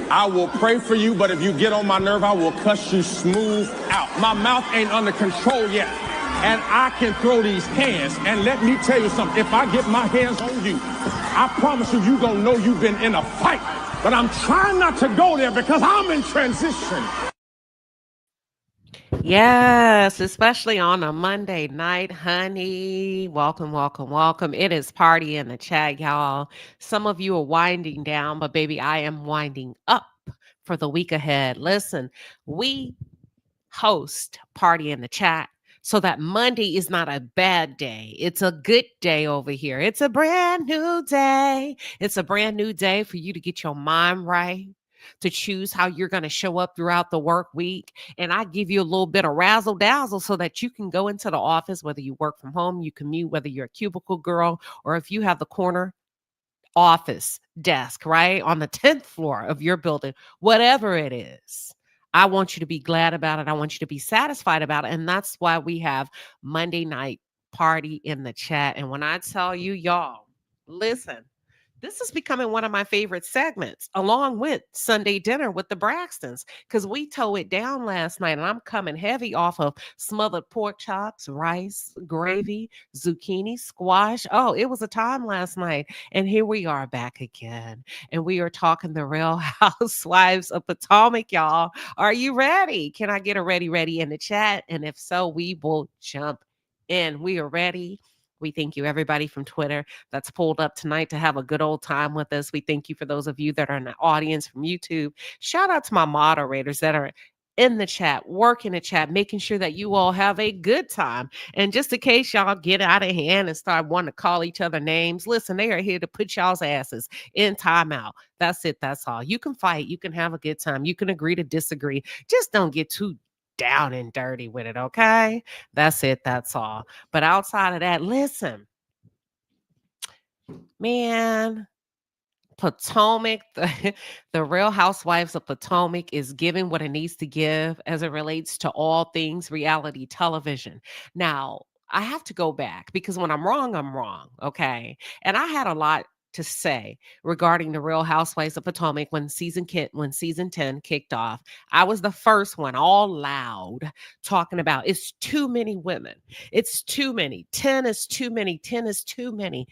I will pray for you, but if you get on my nerve, I will cuss you smooth out. My mouth ain't under control yet, and I can throw these hands. And let me tell you something, if I get my hands on you, I promise you, you gonna know you've been in a fight. But I'm trying not to go there because I'm in transition. Yes, especially on a Monday night, honey. Welcome, welcome, welcome. It is party in the chat, y'all. Some of you are winding down, but baby, I am winding up for the week ahead. Listen, we host party in the chat so that Monday is not a bad day. It's a good day over here. It's a brand new day. It's a brand new day for you to get your mind right, to choose how you're going to show up throughout the work week. And I give you a little bit of razzle dazzle so that you can go into the office, whether you work from home, you commute, whether you're a cubicle girl, or if you have the corner office desk, right, on the 10th floor of your building, whatever it is. I want you to be glad about it. I want you to be satisfied about it. And that's why we have Monday night party in the chat. And when I tell you, y'all, listen, this is becoming one of my favorite segments, along with Sunday dinner with the Braxtons, because we towed it down last night, and I'm coming heavy off of smothered pork chops, rice, gravy, zucchini, squash. Oh, it was a time last night. And here we are back again. And we are talking the Real Housewives of Potomac, y'all. Are you ready? Can I get a ready in the chat? And if so, we will jump in. We are ready. We thank you, everybody from Twitter that's pulled up tonight to have a good old time with us. We thank you for those of you that are in the audience from YouTube. Shout out to my moderators that are in the chat, working the chat, making sure that you all have a good time. And just in case y'all get out of hand and start wanting to call each other names, listen, they are here to put y'all's asses in timeout. That's it. That's all. You can fight. You can have a good time. You can agree to disagree. Just don't get too down and dirty with it, okay? That's it. That's all. But outside of that, listen, man, Potomac, the Real Housewives of Potomac is giving what it needs to give as it relates to all things reality television. Now, I have to go back because when I'm wrong, okay? And I had a lot to say regarding the Real Housewives of Potomac when season 10 kicked off. I was the first one all loud talking about it's too many women. It's too many. 10 is too many. 10 is too many.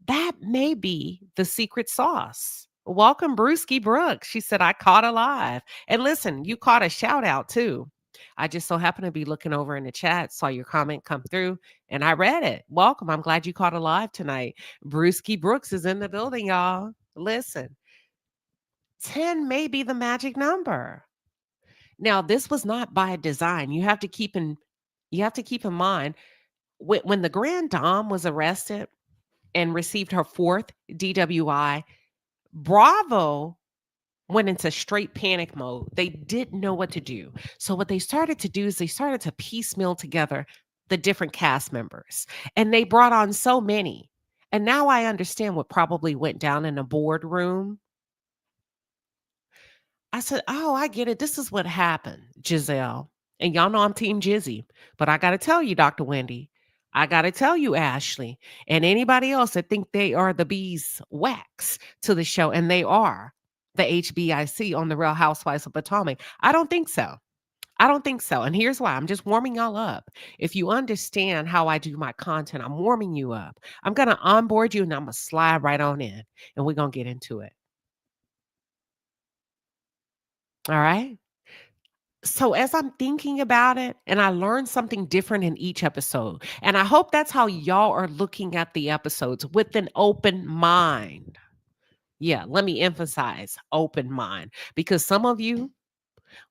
That may be the secret sauce. Welcome, Brewski Brooks. She said, I caught alive. And listen, you caught a shout out too. I just so happened to be looking over in the chat, saw your comment come through, and I read it. Welcome. I'm glad you caught alive tonight. Brewski Brooks is in the building, y'all. Listen, 10 may be the magic number. Now, this was not by design. You have to keep in mind when the Grand Dame was arrested and received her 4th DWI, Bravo went into straight panic mode. They didn't know what to do. So what they started to do is they started to piecemeal together the different cast members. And they brought on so many. And now I understand what probably went down in a boardroom. I said, oh, I get it. This is what happened, Giselle. And y'all know I'm Team Jizzy. But I got to tell you, Dr. Wendy, I got to tell you, Ashley, and anybody else that think they are the bees wax to the show, and they are the HBIC on the Real Housewives of Potomac. I don't think so. I don't think so. And here's why. I'm just warming y'all up. If you understand how I do my content, I'm warming you up. I'm going to onboard you and I'm going to slide right on in and we're going to get into it. All right. So as I'm thinking about it, and I learned something different in each episode, and I hope that's how y'all are looking at the episodes, with an open mind. Yeah, let me emphasize open mind, because some of you,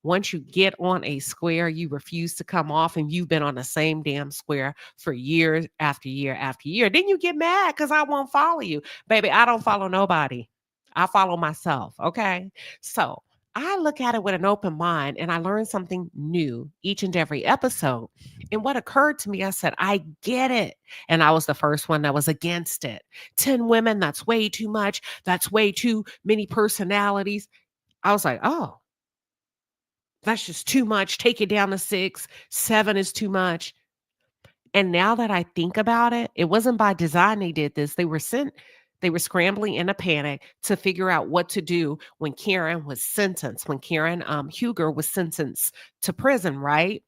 once you get on a square, you refuse to come off, and you've been on the same damn square for years after year after year. Then you get mad because I won't follow you. Baby, I don't follow nobody. I follow myself, okay? So I look at it with an open mind, and I learn something new each and every episode. And what occurred to me, I said, I get it. And I was the first one that was against it. 10 women, that's way too much. That's way too many personalities. I was like, oh, that's just too much. Take it down to 6. 7 is too much. And now that I think about it, it wasn't by design they did this. They were sent They were scrambling in a panic to figure out what to do when Karen was sentenced, when Karen Huger was sentenced to prison, right?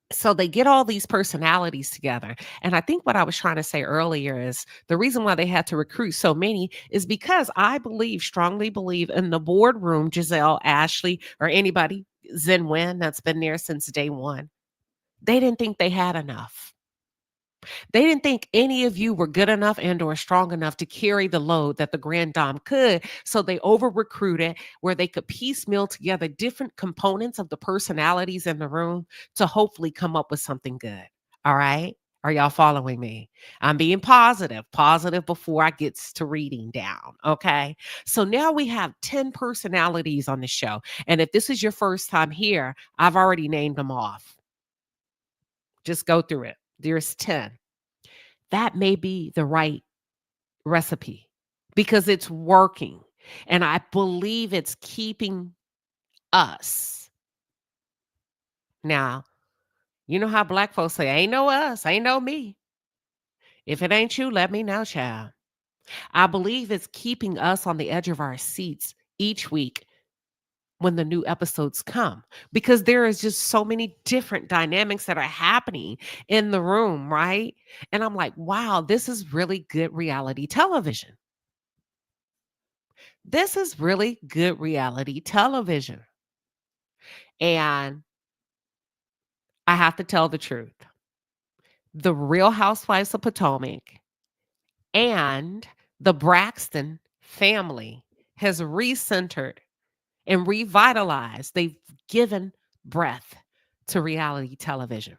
So they get all these personalities together. And I think what I was trying to say earlier is the reason why they had to recruit so many is because I believe, strongly believe in the boardroom, Giselle, Ashley, or anybody, Zen Win, that's been there since day one. They didn't think they had enough. They didn't think any of you were good enough and or strong enough to carry the load that the Grand Dame could. So they over recruited where they could piecemeal together different components of the personalities in the room to hopefully come up with something good. All right. Are y'all following me? I'm being positive before I get to reading down. Okay. So now we have 10 personalities on the show. And if this is your first time here, I've already named them off. Just go through it. There's 10. That may be the right recipe because it's working. And I believe it's keeping us. Now, you know how black folks say, ain't no us, ain't no me. If it ain't you, let me know, child. I believe it's keeping us on the edge of our seats each week when the new episodes come because there is just so many different dynamics that are happening in the room, right? And I'm like, wow, this is really good reality television. This is really good reality television. And I have to tell the truth. The Real Housewives of Potomac and the Braxton family has recentered and revitalized. They've given breath to reality television.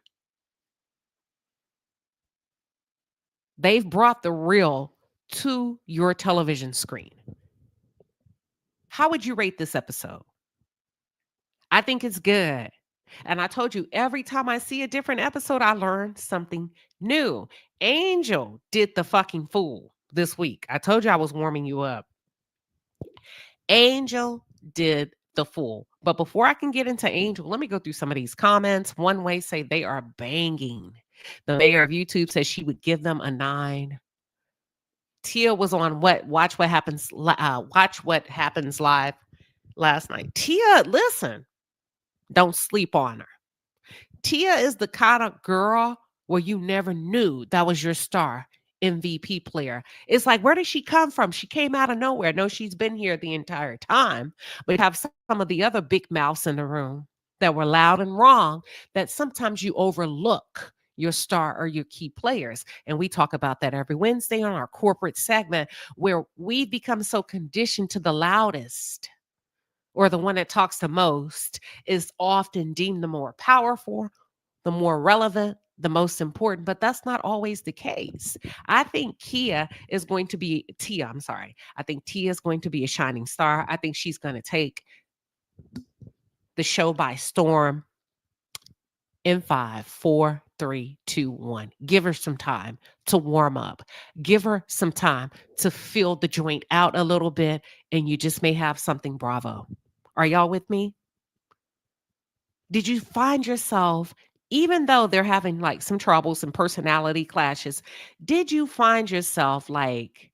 They've brought the real to your television screen. How would you rate this episode? I think it's good. And I told you, every time I see a different episode, I learn something new. Angel did the fucking fool this week. I told you I was warming you up. Angel did the fool. But before I can get into Angel, let me go through some of these comments. One way say they are banging. The mayor of YouTube says she would give them a 9. Tia was on Watch What Happens live last night. Tia, listen, don't sleep on her. Tia is the kind of girl where you never knew that was your star MVP player. It's like, where did she come from? She came out of nowhere. No, she's been here the entire time. But you have some of the other big mouths in the room that were loud and wrong that sometimes you overlook your star or your key players. And we talk about that every Wednesday on our corporate segment where we become so conditioned to the loudest or the one that talks the most is often deemed the more powerful, the more relevant, the most important, but that's not always the case. I think Tia is going to be I think Tia is going to be a shining star. I think she's going to take the show by storm in 5, 4, 3, 2, 1. Give her some time to warm up. Give her some time to fill the joint out a little bit, and you just may have something bravo. Are y'all with me? Did you find yourself, even though they're having like some troubles and personality clashes, did you find yourself like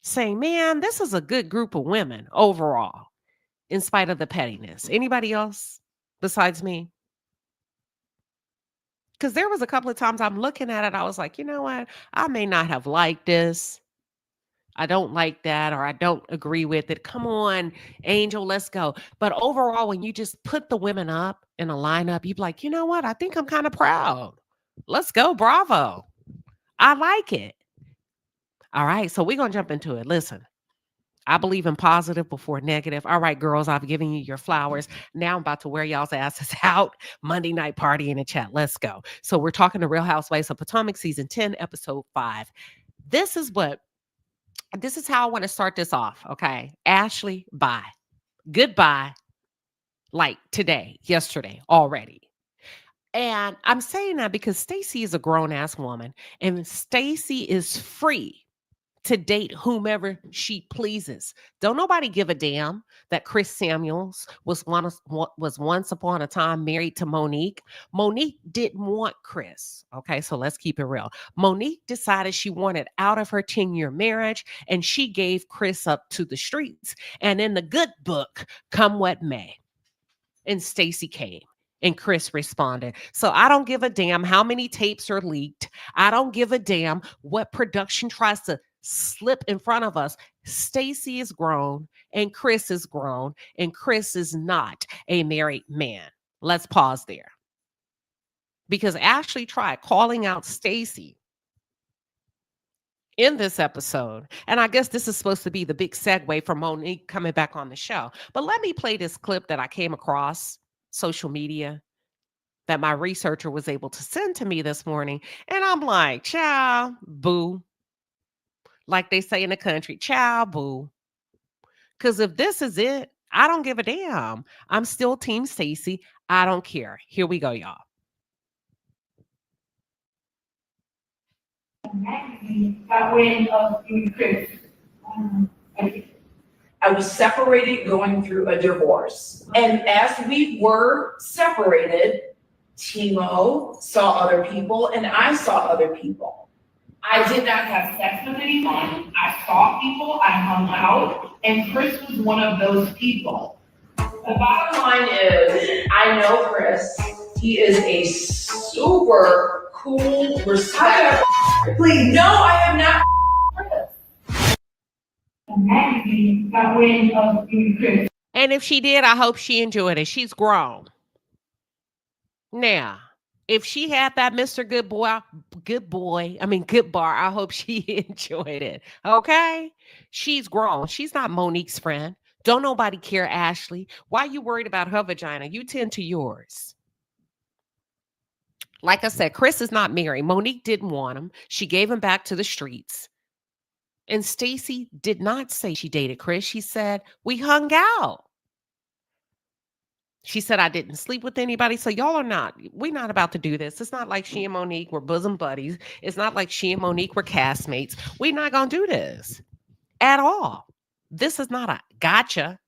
saying, man, this is a good group of women overall, in spite of the pettiness? Anybody else besides me? Because there was a couple of times I'm looking at it, I was like, you know what? I may not have liked this. I don't like that, or I don't agree with it. Come on, Angel, let's go. But overall, when you just put the women up in a lineup, you'd be like, you know what? I think I'm kind of proud. Let's go. Bravo. I like it. All right. So we're going to jump into it. Listen, I believe in positive before negative. All right, girls, I've given you your flowers. Now I'm about to wear y'all's asses out. Monday night party in the chat. Let's go. So we're talking to Real Housewives of Potomac, season 10, episode 5. This is how I want to start this off. Okay. Ashley, bye. Goodbye. Like today, yesterday, already. And I'm saying that because Stacey is a grown ass woman and Stacey is free to date whomever she pleases. Don't nobody give a damn that Chris Samuels was once upon a time married to Monique. Monique didn't want Chris. Okay, so let's keep it real. Monique decided she wanted out of her 10-year marriage and she gave Chris up to the streets. And in the good book, come what may. And Stacy came. And Chris responded. So I don't give a damn how many tapes are leaked. I don't give a damn what production tries to slip in front of us. Stacy is grown and Chris is grown and Chris is not a married man. Let's pause there. Because Ashley tried calling out Stacy in this episode. And I guess this is supposed to be the big segue for Monique coming back on the show. But let me play this clip that I came across social media that my researcher was able to send to me this morning. And I'm like, ciao, boo. Like they say in the country, ciao, boo. Because if this is it, I don't give a damn. I'm still Team Stacy. I don't care. Here we go, y'all. By way of Chris. I was separated going through a divorce. And as we were separated, Timo saw other people and I saw other people. I did not have sex with anyone. I saw people, I hung out, and Chris was one of those people. The bottom line is, I know Chris. He is a super cool, respectful. Please, no, I have not. And if she did, I hope she enjoyed it. She's grown. Now, if she had that Mr. Good bar, I hope she enjoyed it. Okay? She's grown. She's not Monique's friend. Don't nobody care, Ashley. Why are you worried about her vagina? You tend to yours. Like I said, Chris is not married. Monique didn't want him. She gave him back to the streets. And Stacy did not say she dated Chris. She said, we hung out. She said, I didn't sleep with anybody. So we're not about to do this. It's not like she and Monique were bosom buddies. It's not like she and Monique were castmates. We're not going to do this at all. This is not a gotcha.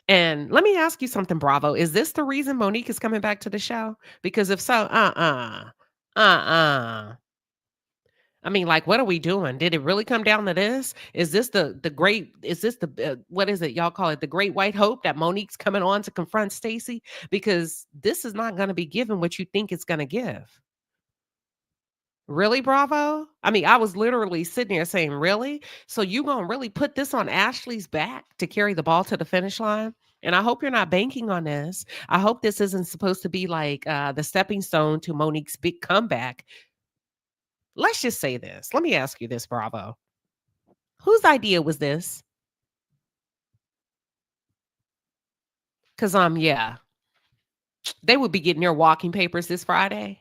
And let me ask you something, Bravo. Is this the reason Monique is coming back to the show? Because if so, I mean, like, what are we doing? Did it really come down to this? Is this what is it? Y'all call it the great white hope that Monique's coming on to confront Stacy? Because this is not going to be given what you think it's going to give. Really, Bravo? I mean, I was literally sitting there saying, really? So you going to really put this on Ashley's back to carry the ball to the finish line? And I hope you're not banking on this. I hope this isn't supposed to be like the stepping stone to Monique's big comeback. Let's just say this. Let me ask you this, Bravo. Whose idea was this? Because, they would be getting their walking papers this Friday.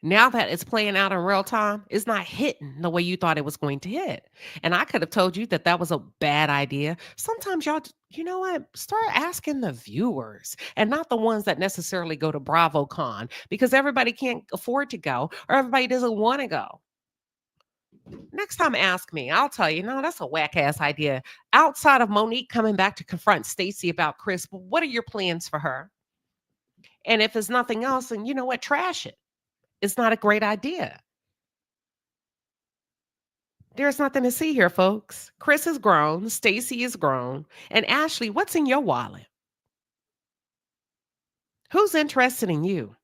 Now that it's playing out in real time, it's not hitting the way you thought it was going to hit. And I could have told you that was a bad idea. Sometimes y'all, you know what? Start asking the viewers and not the ones that necessarily go to BravoCon, because everybody can't afford to go or everybody doesn't want to go. Next time, ask me. I'll tell you, no, that's a whack-ass idea. Outside of Monique coming back to confront Stacy about Chris, what are your plans for her? And if it's nothing else, then you know what? Trash it. It's not a great idea. There's nothing to see here, folks. Chris is grown. Stacy is grown. And Ashley, what's in your wallet? Who's interested in you?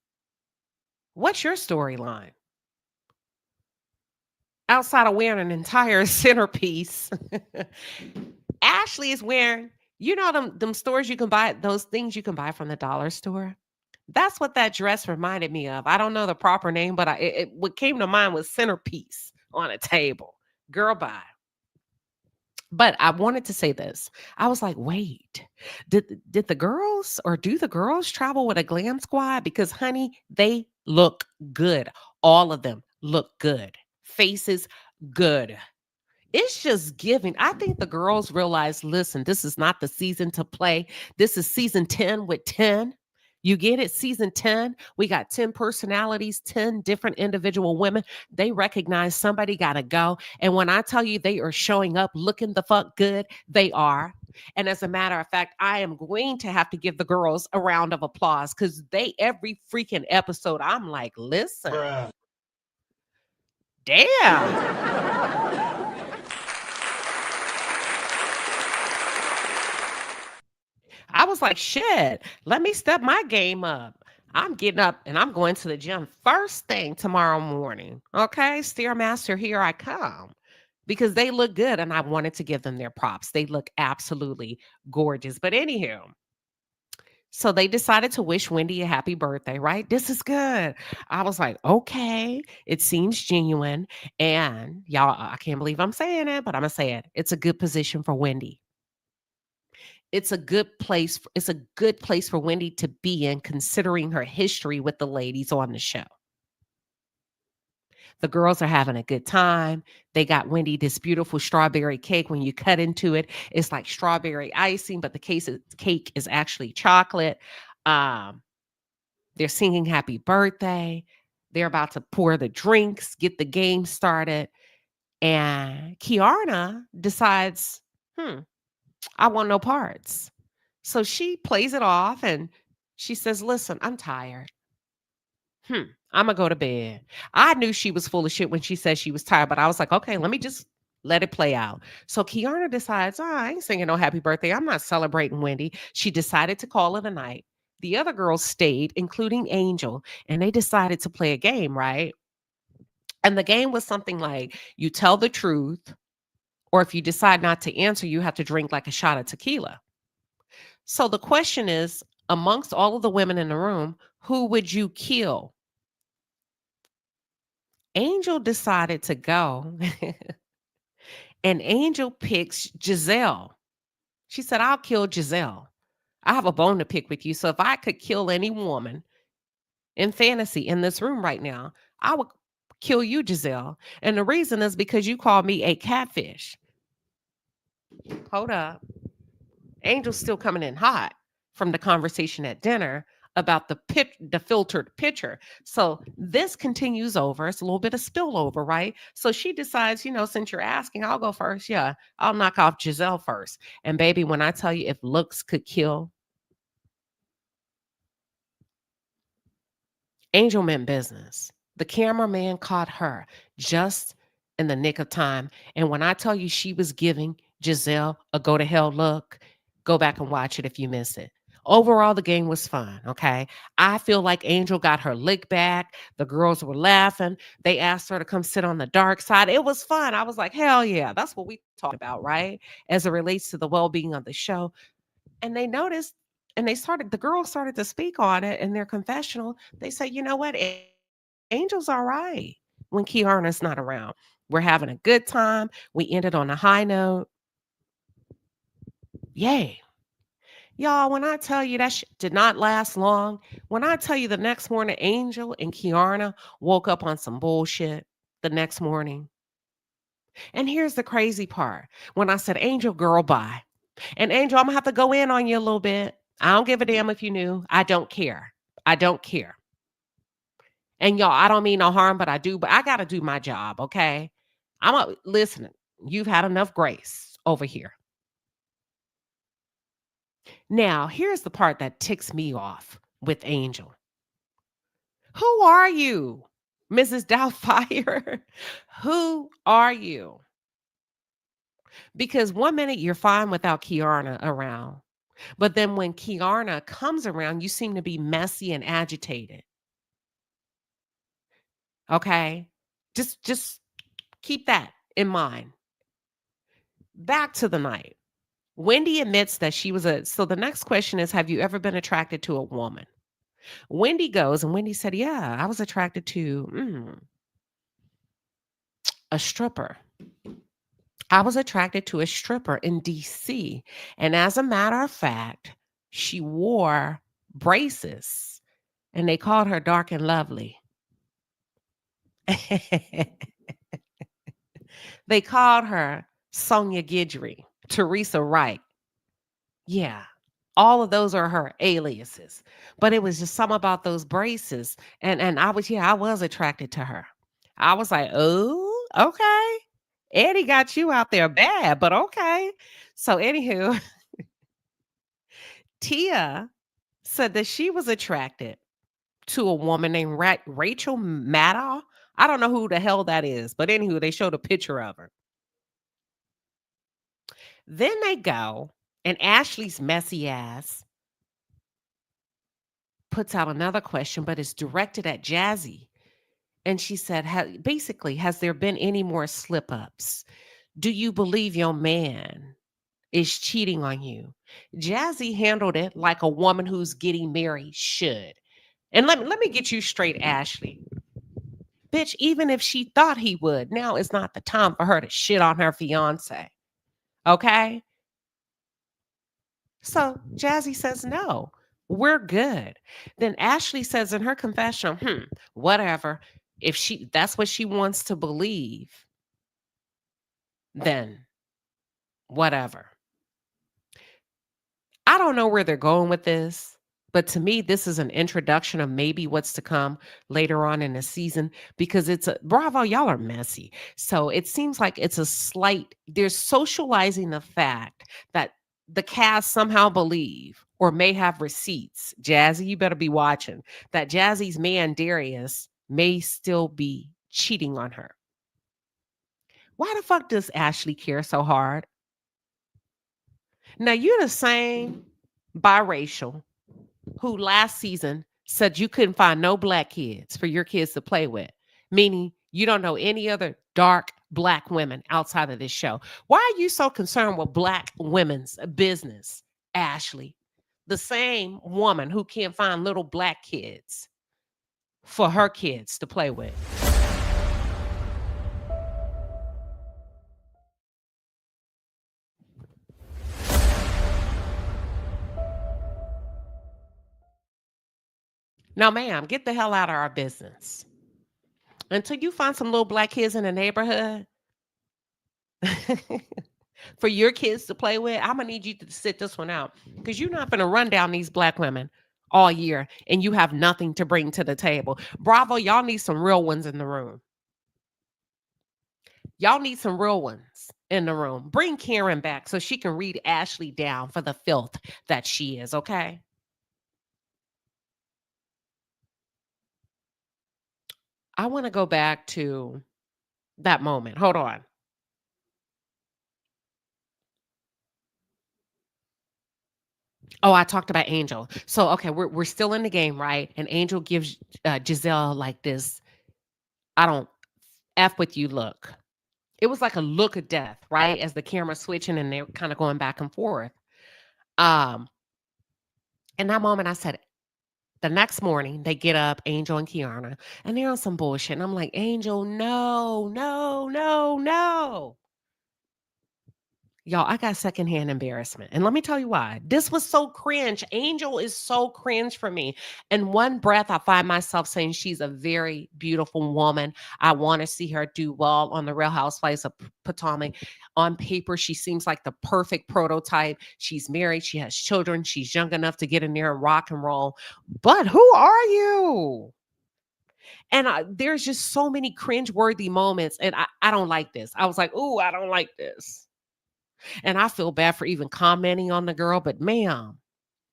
What's your storyline? Outside of wearing an entire centerpiece, Ashley is wearing, you know, them stores you can buy, those things you can buy from the dollar store. That's what that dress reminded me of. I don't know the proper name, but what came to mind was centerpiece on a table. Girl, bye. But I wanted to say this. I was like, wait, did the girls or do the girls travel with a glam squad? Because, honey, they look good. All of them look good. Faces good. It's just giving. I think the girls realize, listen, this is not the season to play. This is season 10 with 10. You get it? Season 10, we got 10 personalities, 10 different individual women. They recognize somebody got to go. And when I tell you they are showing up looking the fuck good, they are. And as a matter of fact, I am going to have to give the girls a round of applause because they, every freaking episode, I'm like, listen, damn. I was like, shit, let me step my game up. I'm getting up and I'm going to the gym first thing tomorrow morning. Okay, Stairmaster, here I come. Because they look good and I wanted to give them their props. They look absolutely gorgeous. But anywho, so they decided to wish Wendy a happy birthday, right? This is good. I was like, okay, it seems genuine. And y'all, I can't believe I'm saying it, but I'm going to say it. It's a good position for Wendy. It's a good place. It's a good place for Wendy to be in, considering her history with the ladies on the show. The girls are having a good time. They got Wendy this beautiful strawberry cake. When you cut into it, it's like strawberry icing, but the cake is actually chocolate. Um, they're singing happy birthday. They're about to pour the drinks, get the game started. And Kiarna decides, I want no parts. So she plays it off and she says, listen, I'm tired. I'm going to go to bed. I knew she was full of shit when she said she was tired, but I was like, okay, let me just let it play out. So Kiarna decides, I ain't singing no happy birthday. I'm not celebrating Wendy. She decided to call it a night. The other girls stayed, including Angel, and they decided to play a game, right? And the game was something like you tell the truth, or if you decide not to answer, you have to drink like a shot of tequila. So the question is, amongst all of the women in the room, who would you kill? Angel decided to go and Angel picks Giselle. She said, I'll kill Giselle. I have a bone to pick with you. So if I could kill any woman in fantasy in this room right now, I would kill you, Giselle. And the reason is because you called me a catfish. Hold up. Angel's still coming in hot from the conversation at dinner about the filtered picture. So this continues over. It's a little bit of spillover, right? So she decides, since you're asking, I'll go first. Yeah, I'll knock off Giselle first. And baby, when I tell you if looks could kill, Angel meant business. The cameraman caught her just in the nick of time. And when I tell you she was giving Giselle a go to hell look, go back and watch it if you miss it. Overall, the game was fun. Okay. I feel like Angel got her lick back. The girls were laughing. They asked her to come sit on the dark side. It was fun. I was like, hell yeah, that's what we talk about, right? As it relates to the well-being of the show. And they noticed and the girls started to speak on it in their confessional. They say, you know what? Angel's all right when Kiarna's not around. We're having a good time. We ended on a high note. Yay. Y'all, when I tell you that did not last long, when I tell you the next morning, Angel and Kiarna woke up on some bullshit the next morning. And here's the crazy part. When I said, Angel, girl, bye. And Angel, I'm going to have to go in on you a little bit. I don't give a damn if you knew. I don't care. I don't care. And y'all, I don't mean no harm, but I do. But I got to do my job, okay? Listen, you've had enough grace over here. Now, here's the part that ticks me off with Angel. Who are you, Mrs. Doubtfire? Who are you? Because 1 minute you're fine without Kiarna around. But then when Kiarna comes around, you seem to be messy and agitated. Okay? Just keep that in mind. Back to the night. Wendy admits that she was so the next question is, have you ever been attracted to a woman? Wendy goes, and Wendy said, yeah, I was attracted to a stripper. I was attracted to a stripper in DC. And as a matter of fact, she wore braces and they called her dark and lovely. They called her Sonia Guidry, Teresa Wright. Yeah, All of those are her aliases. But it was just something about those braces. And I was attracted to her. I was like, oh, okay. Eddie got you out there bad, but okay. So anywho, Tia said that she was attracted to a woman named Rachel Maddow. I don't know who the hell that is, but anywho, they showed a picture of her. Then they go, and Ashley's messy ass puts out another question, but it's directed at Jazzy. And she said, basically, has there been any more slip ups? Do you believe your man is cheating on you? Jazzy handled it like a woman who's getting married should. And let me get you straight, Ashley. Bitch, even if she thought he would, now is not the time for her to shit on her fiance. Okay? So Jazzy says, no, we're good. Then Ashley says in her confession, whatever. If that's what she wants to believe, then whatever. I don't know where they're going with this, but to me, this is an introduction of maybe what's to come later on in the season because Bravo, y'all are messy. So it seems like it's they're socializing the fact that the cast somehow believe or may have receipts. Jazzy, you better be watching that Jazzy's man, Darius, may still be cheating on her. Why the fuck does Ashley care so hard? Now, you're the same biracial who last season said you couldn't find no black kids for your kids to play with, meaning you don't know any other dark black women outside of this show. Why are you so concerned with black women's business, Ashley? The same woman who can't find little black kids for her kids to play with. Now, ma'am, get the hell out of our business. Until you find some little black kids in the neighborhood for your kids to play with, I'm going to need you to sit this one out because you're not going to run down these black women all year and you have nothing to bring to the table. Bravo, y'all need some real ones in the room. Y'all need some real ones in the room. Bring Karen back so she can read Ashley down for the filth that she is, okay? I want to go back to that moment. Hold on. Oh, I talked about Angel. So, okay, we're still in the game, right? And Angel gives Giselle like this, I don't F with you look. It was like a look of death, right? As the camera switching and they're kind of going back and forth. In that moment, I said, the next morning, they get up, Angel and Kiana, and they're on some bullshit. And I'm like, Angel, no, no, no, no. Y'all, I got secondhand embarrassment. And let me tell you why. This was so cringe. Angel is so cringe for me. In one breath, I find myself saying she's a very beautiful woman. I want to see her do well on the Real Housewives of Potomac. On paper, she seems like the perfect prototype. She's married. She has children. She's young enough to get in there and rock and roll. But who are you? And there's just so many cringe-worthy moments. And I don't like this. I was like, ooh, I don't like this. And I feel bad for even commenting on the girl, but ma'am,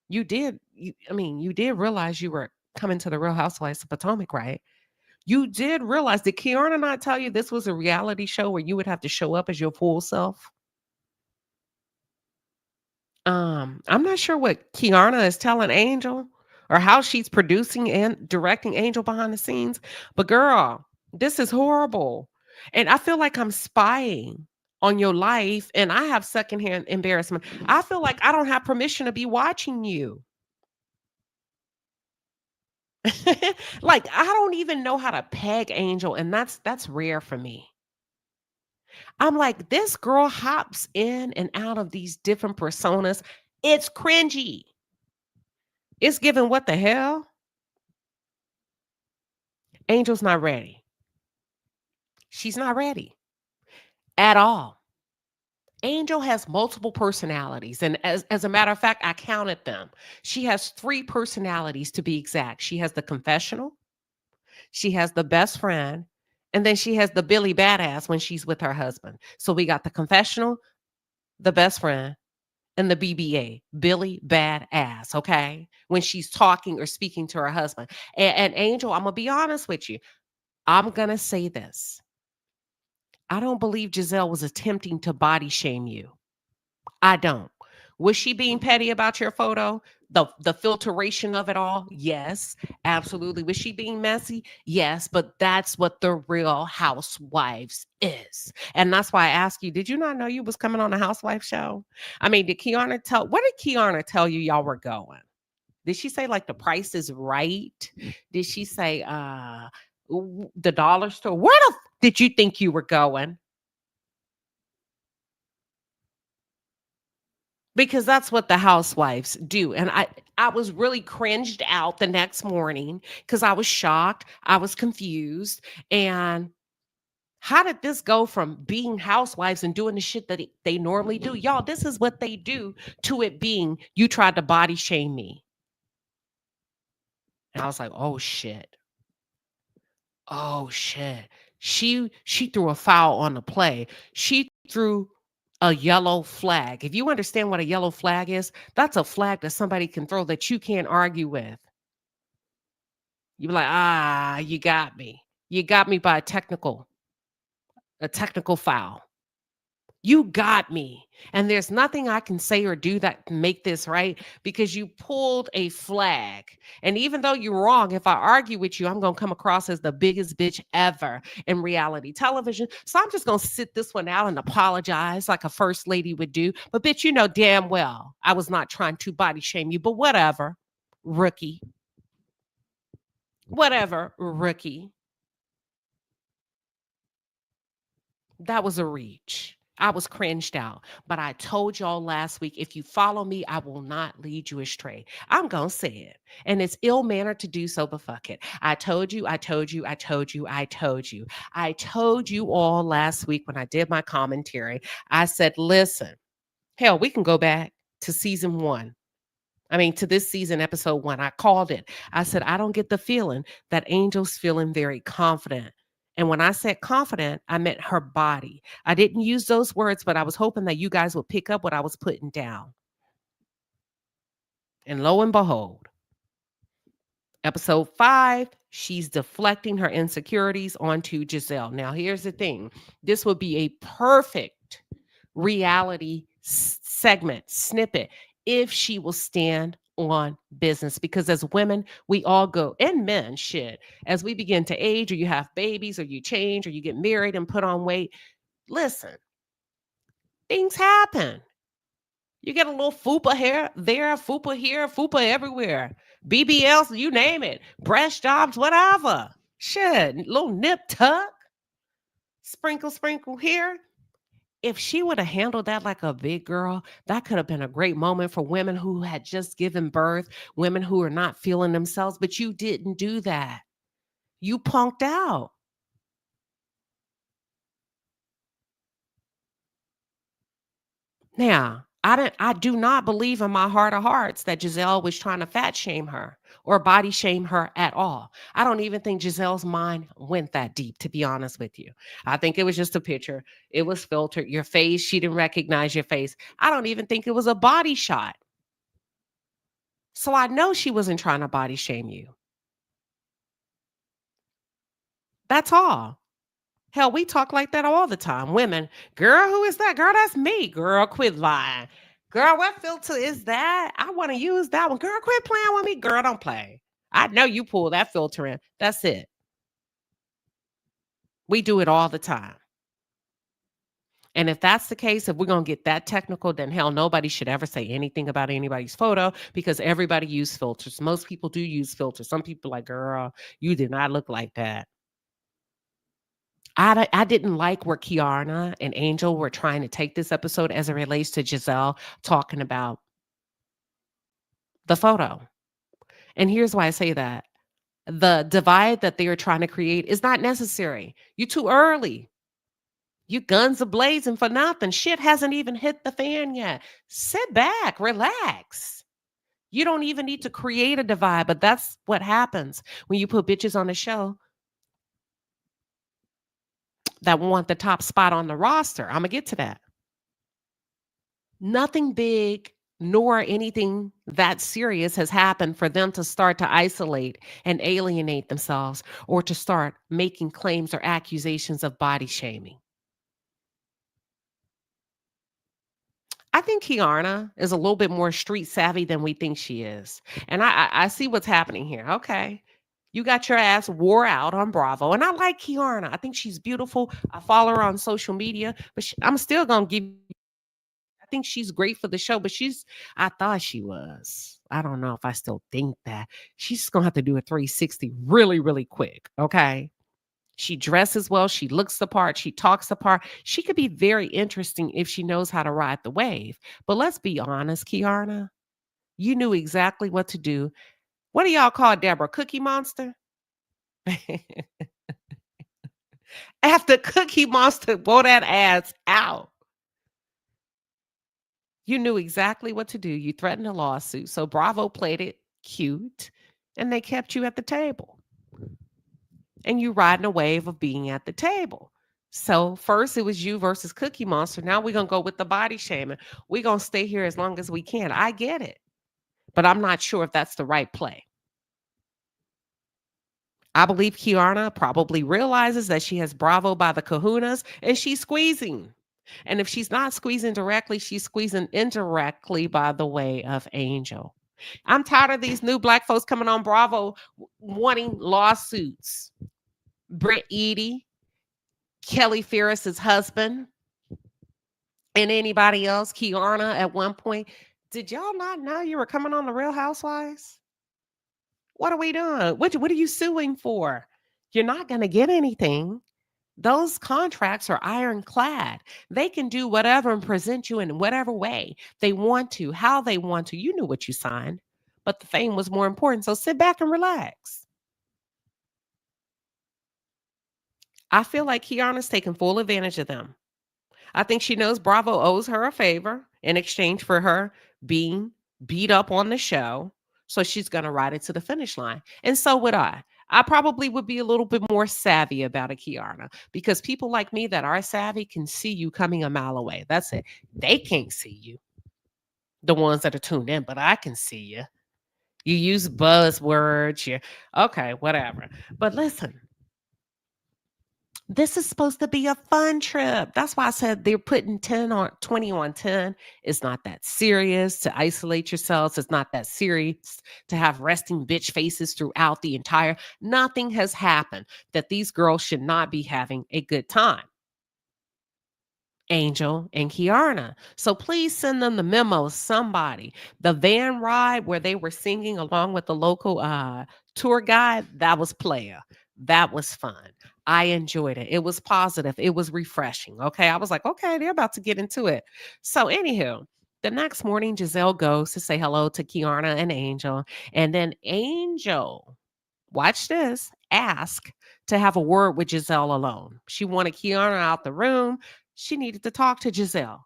you did realize you were coming to the Real Housewives of Potomac, right? You did realize, did Kiana not tell you this was a reality show where you would have to show up as your full self? I'm not sure what Kiana is telling Angel or how she's producing and directing Angel behind the scenes, but girl, this is horrible. And I feel like I'm spying on your life and I have secondhand embarrassment. I feel like I don't have permission to be watching you. Like I don't even know how to peg Angel and that's rare for me. I'm like, this girl hops in and out of these different personas. It's cringy. It's given what the hell? Angel's not ready. She's not ready at all. Angel has multiple personalities. And as a matter of fact, I counted them. She has 3 personalities to be exact. She has the confessional, she has the best friend, and then she has the Billy Badass when she's with her husband. So we got the confessional, the best friend, and the BBA, Billy Badass, okay? When she's talking or speaking to her husband. And Angel, I'm going to be honest with you. I'm going to say this. I don't believe Giselle was attempting to body shame you. I don't. Was she being petty about your photo? The filtration of it all? Yes, absolutely. Was she being messy? Yes, but that's what the Real Housewives is. And that's why I ask you, did you not know you was coming on a housewife show? I mean, what did Kiana tell you y'all were going? Did she say like the price is right? Did she say the dollar store? Where did you think you were going? Because that's what the housewives do. And I was really cringed out the next morning because I was shocked. I was confused. And how did this go from being housewives and doing the shit that they normally do? Y'all, this is what they do to it being you tried to body shame me. And I was like, oh shit. Oh shit. She threw a foul on the play. She threw a yellow flag. If you understand what a yellow flag is, that's a flag that somebody can throw that you can't argue with. You're like, you got me. You got me by a technical foul. You got me. And there's nothing I can say or do that can make this right because you pulled a flag. And even though you're wrong, if I argue with you, I'm going to come across as the biggest bitch ever in reality television. So I'm just going to sit this one out and apologize like a first lady would do. But bitch, you know damn well I was not trying to body shame you, but whatever, rookie. Whatever, rookie. That was a reach. I was cringed out. But I told y'all last week, if you follow me, I will not lead you astray. I'm going to say it. And it's ill mannered to do so, but fuck it. I told you. I told you all last week when I did my commentary. I said, listen, hell, we can go back to season 1. To this season, episode 1. I called it. I said, I don't get the feeling that Angel's feeling very confident. And when I said confident, I meant her body. I didn't use those words, but I was hoping that you guys would pick up what I was putting down. And lo and behold, episode 5, she's deflecting her insecurities onto Giselle. Now, here's the thing. This would be a perfect reality segment, snippet, if she will stand on business. Because as women, we all go, and men, shit, as we begin to age or you have babies or you change or you get married and put on weight, listen, things happen. You get a little fupa here, there, fupa here, fupa everywhere. BBLs, you name it. Breast jobs, whatever. Shit, little nip tuck. Sprinkle here. If she would have handled that like a big girl, that could have been a great moment for women who had just given birth, women who are not feeling themselves, but you didn't do that. You punked out. Now, I do not believe in my heart of hearts that Giselle was trying to fat shame her or body shame her at all. I don't even think Giselle's mind went that deep, to be honest with you. I think it was just a picture. It was filtered. Your face, she didn't recognize your face. I don't even think it was a body shot. So I know she wasn't trying to body shame you. That's all. Hell, we talk like that all the time. Women, girl, who is that? Girl, that's me. Girl, quit lying. Girl, what filter is that? I want to use that one. Girl, quit playing with me. Girl, don't play. I know you pull that filter in. That's it. We do it all the time. And if that's the case, if we're going to get that technical, then hell, nobody should ever say anything about anybody's photo because everybody uses filters. Most people do use filters. Some people like, girl, you did not look like that. I didn't like where Kiana and Angel were trying to take this episode as it relates to Giselle talking about the photo. And here's why I say that. The divide that they are trying to create is not necessary. You're too early. You guns are blazing for nothing. Shit hasn't even hit the fan yet. Sit back, relax. You don't even need to create a divide, but that's what happens when you put bitches on the show that want the top spot on the roster. I'm going to get to that. Nothing big nor anything that serious has happened for them to start to isolate and alienate themselves or to start making claims or accusations of body shaming. I think Kiana is a little bit more street savvy than we think she is. And I see what's happening here. Okay. You got your ass wore out on Bravo. And I like Kiana. I think she's beautiful. I follow her on social media, but I'm still going to give, I think she's great for the show, but I thought she was. I don't know if I still think that. She's going to have to do a 360 really, really quick. Okay. She dresses well. She looks the part. She talks the part. She could be very interesting if she knows how to ride the wave. But let's be honest, Kiana, you knew exactly what to do. What do y'all call Deborah? Cookie Monster? After Cookie Monster wore that ass out, you knew exactly what to do. You threatened a lawsuit. So Bravo played it cute and they kept you at the table. And you riding a wave of being at the table. So first it was you versus Cookie Monster. Now we're going to go with the body shaming. We're going to stay here as long as we can. I get it. But I'm not sure if that's the right play. I believe Kiana probably realizes that she has Bravo by the kahunas and she's squeezing. And if she's not squeezing directly, she's squeezing indirectly by the way of Angel. I'm tired of these new black folks coming on Bravo wanting lawsuits. Britt Eady, Kelly Ferris's husband, and anybody else, Kiana at one point. Did y'all not know you were coming on the Real Housewives? What are we doing? What are you suing for? You're not going to get anything. Those contracts are ironclad. They can do whatever and present you in whatever way they want to, how they want to. You knew what you signed, but the fame was more important. So sit back and relax. I feel like Kiana's taking full advantage of them. I think she knows Bravo owes her a favor in exchange for her being beat up on the show. So she's going to ride it to the finish line. And so would I. I probably would be a little bit more savvy about a Kiana because people like me that are savvy can see you coming a mile away. That's it. They can't see you, the ones that are tuned in, but I can see you. You use buzzwords. Okay, whatever. But listen, this is supposed to be a fun trip. That's why I said they're putting 20 on 10. It's not that serious to isolate yourselves. It's not that serious to have resting bitch faces throughout the entire. Nothing has happened that these girls should not be having a good time. Angel and Kiana. So please send them the memo, somebody. The van ride where they were singing along with the local tour guide, that was player. That was fun. I enjoyed it. It was positive. It was refreshing. Okay. I was like, okay, they're about to get into it. So anywho, the next morning, Giselle goes to say hello to Kiana and Angel. And then Angel, watch this, ask to have a word with Giselle alone. She wanted Kiana out the room. She needed to talk to Giselle.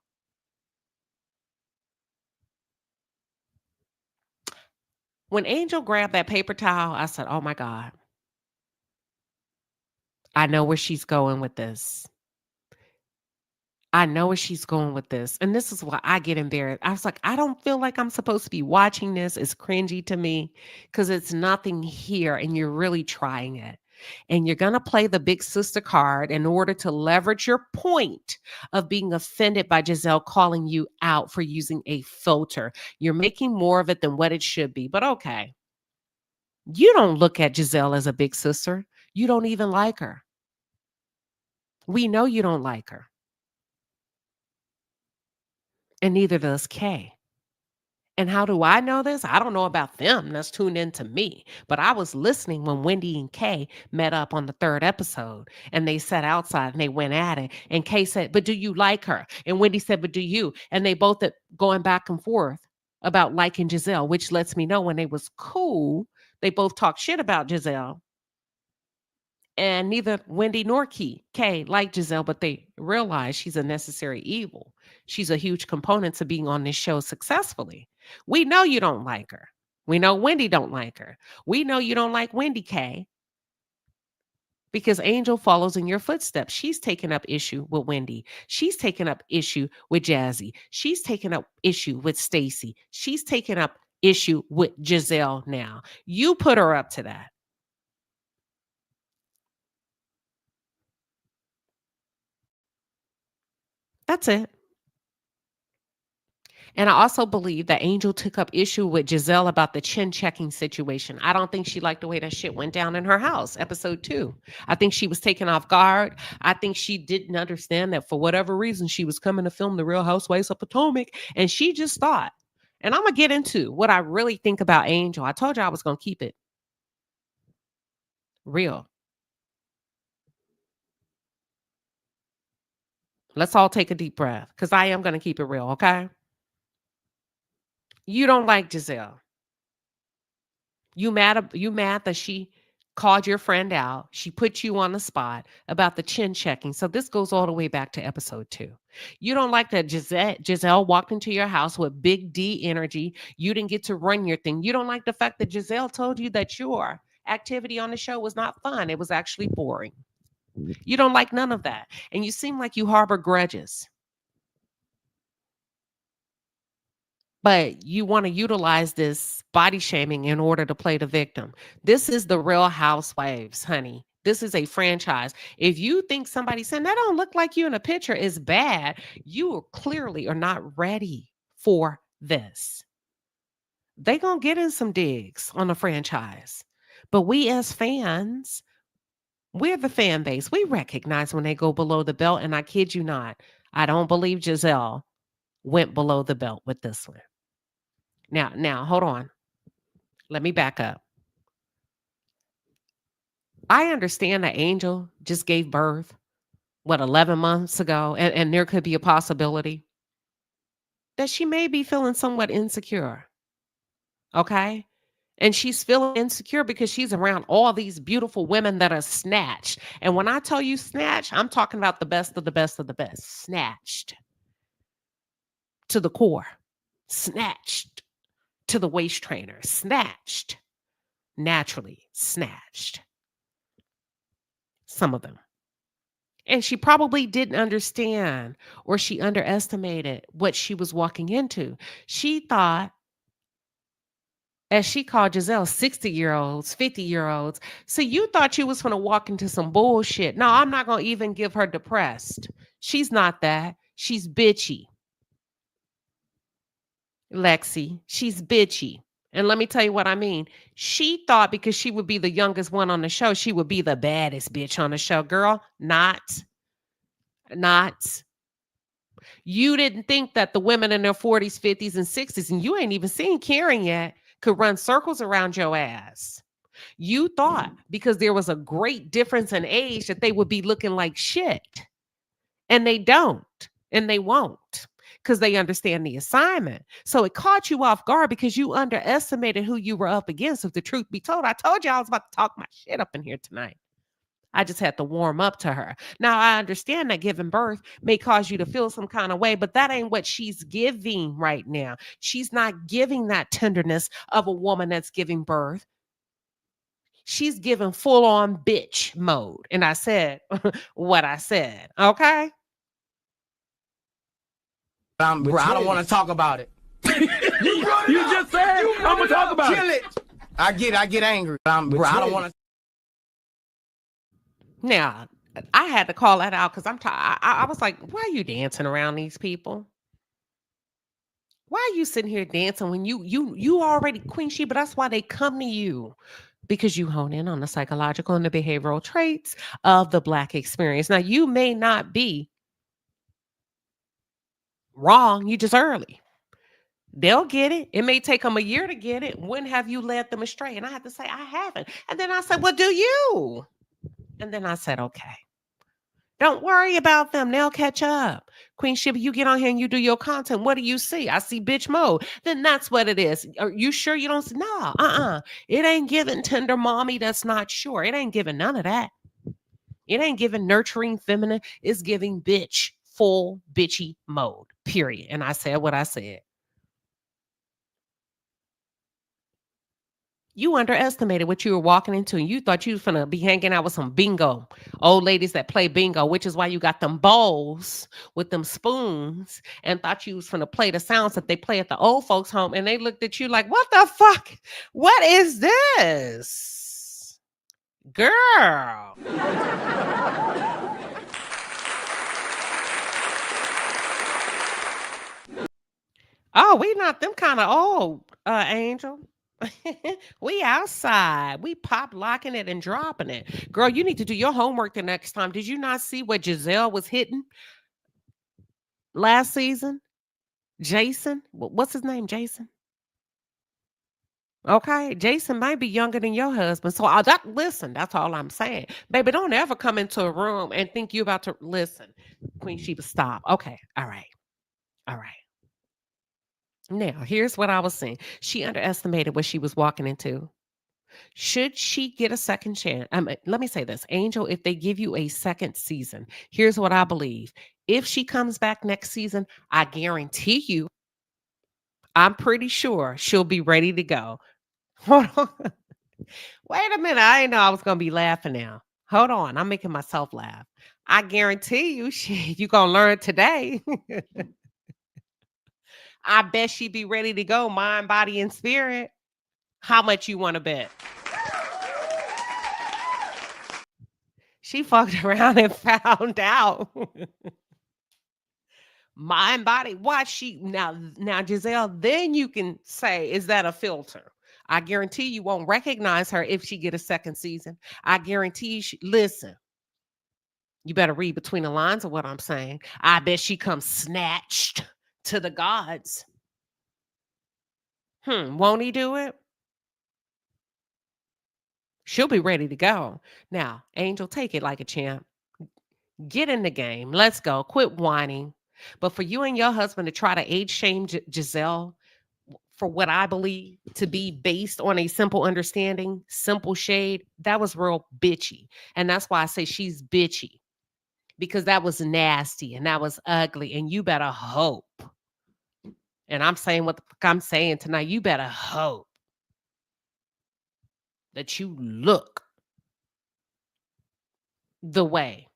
When Angel grabbed that paper towel, I said, oh my God, I know where she's going with this. I know where she's going with this. And this is why I get embarrassed. I was like, I don't feel like I'm supposed to be watching this. It's cringy to me because it's nothing here and you're really trying it. And you're going to play the big sister card in order to leverage your point of being offended by Giselle calling you out for using a filter. You're making more of it than what it should be. But okay, you don't look at Giselle as a big sister. You don't even like her. We know you don't like her. And neither does Kay. And how do I know this? I don't know about them that's tuned in to me. But I was listening when Wendy and Kay met up on the 3rd episode. And they sat outside and they went at it. And Kay said, but do you like her? And Wendy said, but do you? And they both going back and forth about liking Giselle, which lets me know when they was cool, they both talked shit about Giselle. And neither Wendy nor Kay like Giselle, but they realize she's a necessary evil. She's a huge component to being on this show successfully. We know you don't like her. We know Wendy don't like her. We know you don't like Wendy, Kay, because Angel follows in your footsteps. She's taken up issue with Wendy. She's taken up issue with Jazzy. She's taken up issue with Stacy. She's taken up issue with Giselle now. You put her up to that. That's it. And I also believe that Angel took up issue with Giselle about the chin checking situation. I don't think she liked the way that shit went down in her house, episode 2. I think she was taken off guard. I think she didn't understand that for whatever reason, she was coming to film The Real Housewives of Potomac. And she just thought, and I'm going to get into what I really think about Angel. I told you I was going to keep it real. Let's all take a deep breath because I am going to keep it real, okay? You don't like Giselle. You mad that she called your friend out. She put you on the spot about the chin checking. So this goes all the way back to episode 2. You don't like that Giselle walked into your house with big D energy. You didn't get to run your thing. You don't like the fact that Giselle told you that your activity on the show was not fun. It was actually boring. You don't like none of that. And you seem like you harbor grudges. But you want to utilize this body shaming in order to play the victim. This is the Real Housewives, honey. This is a franchise. If you think somebody saying that don't look like you in a picture is bad, you clearly are not ready for this. They gonna get in some digs on the franchise. But we as fans, we're the fan base. We recognize when they go below the belt. And I kid you not, I don't believe Giselle went below the belt with this one. Now, hold on. Let me back up. I understand that Angel just gave birth, 11 months ago? And there could be a possibility that she may be feeling somewhat insecure. Okay? And she's feeling insecure because she's around all these beautiful women that are snatched. And when I tell you snatched, I'm talking about the best of the best of the best. Snatched to the core. Snatched to the waist trainer. Snatched. Naturally snatched. Some of them. And she probably didn't understand or she underestimated what she was walking into. She thought, as she called Giselle, 60-year-olds, 50-year-olds. So you thought you was going to walk into some bullshit. No, I'm not going to even give her depressed. She's not that. She's bitchy. Lexi, she's bitchy. And let me tell you what I mean. She thought because she would be the youngest one on the show, she would be the baddest bitch on the show. Girl, not. You didn't think that the women in their 40s, 50s, and 60s, and you ain't even seen Karen yet, could run circles around your ass. You thought because there was a great difference in age that they would be looking like shit. And they don't. And they won't. Because they understand the assignment. So it caught you off guard because you underestimated who you were up against. If the truth be told, I told you I was about to talk my shit up in here tonight. I just had to warm up to her. Now, I understand that giving birth may cause you to feel some kind of way, but that ain't what she's giving right now. She's not giving that tenderness of a woman that's giving birth. She's giving full-on bitch mode. And I said what I said, okay? I don't want to talk about it. You just said I'm gonna talk about Kill it. I get angry. I don't want to. Now, I had to call that out because I was like, why are you dancing around these people? Why are you sitting here dancing when you already Queen Sheba? That's why they come to you. Because you hone in on the psychological and the behavioral traits of the Black experience. Now, you may not be wrong. You just early. They'll get it. It may take them a year to get it. When have you led them astray? And I had to say, I haven't. And then I said, well, do you? And then I said, okay. Don't worry about them. They'll catch up. Queen Sheba, you get on here and you do your content. What do you see? I see bitch mode. Then that's what it is. Are you sure you don't see? No, It ain't giving tender mommy that's not sure. It ain't giving none of that. It ain't giving nurturing feminine. It's giving bitch, full bitchy mode, period. And I said what I said. You underestimated what you were walking into, and you thought you was finna be hanging out with some bingo old ladies that play bingo, which is why you got them bowls with them spoons, and thought you was finna play the sounds that they play at the old folks' home. And they looked at you like, "What the fuck? What is this, girl?" Oh, we not them kind of old, Angel. We outside. We pop locking it and dropping it. Girl, you need to do your homework the next time. Did you not see what Giselle was hitting last season? Jason? What's his name? Jason? Okay. Jason might be younger than your husband. So listen, that's all I'm saying. Baby, don't ever come into a room and think you about to listen. Queen Sheba, stop. Okay. All right. All right. Now, here's what I was saying. She underestimated what she was walking into. Should she get a second chance? Let me say this, Angel, if they give you a second season, here's what I believe. If she comes back next season, I guarantee you, I'm pretty sure she'll be ready to go. Hold on. Wait a minute. I didn't know I was going to be laughing now. Hold on. I'm making myself laugh. I guarantee you, you're going to learn today. I bet she be ready to go, mind, body, and spirit. How much you want to bet? She fucked around and found out. Mind, body. Watch she now, Giselle, then you can say, is that a filter? I guarantee you won't recognize her if she get a second season. I guarantee you, listen, you better read between the lines of what I'm saying. I bet she comes snatched to the gods. Won't he do it? She'll be ready to go. Now, Angel, take it like a champ. Get in the game. Let's go. Quit whining. But for you and your husband to try to age shame Giselle for what I believe to be based on a simple understanding, simple shade, that was real bitchy. And that's why I say she's bitchy. Because that was nasty and that was ugly. And you better hope. And I'm saying what the fuck I'm saying tonight. You better hope that you look the way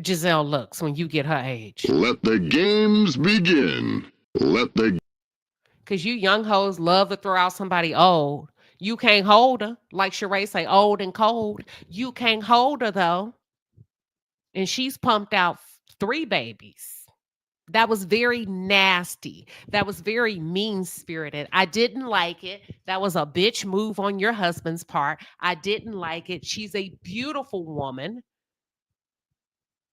Giselle looks when you get her age. Let the games begin. Because you young hoes love to throw out somebody old. You can't hold her. Like Sheree say, old and cold. You can't hold her, though. And she's pumped out 3 babies. That was very nasty. That was very mean-spirited. I didn't like it. That was a bitch move on your husband's part. I didn't like it. She's a beautiful woman.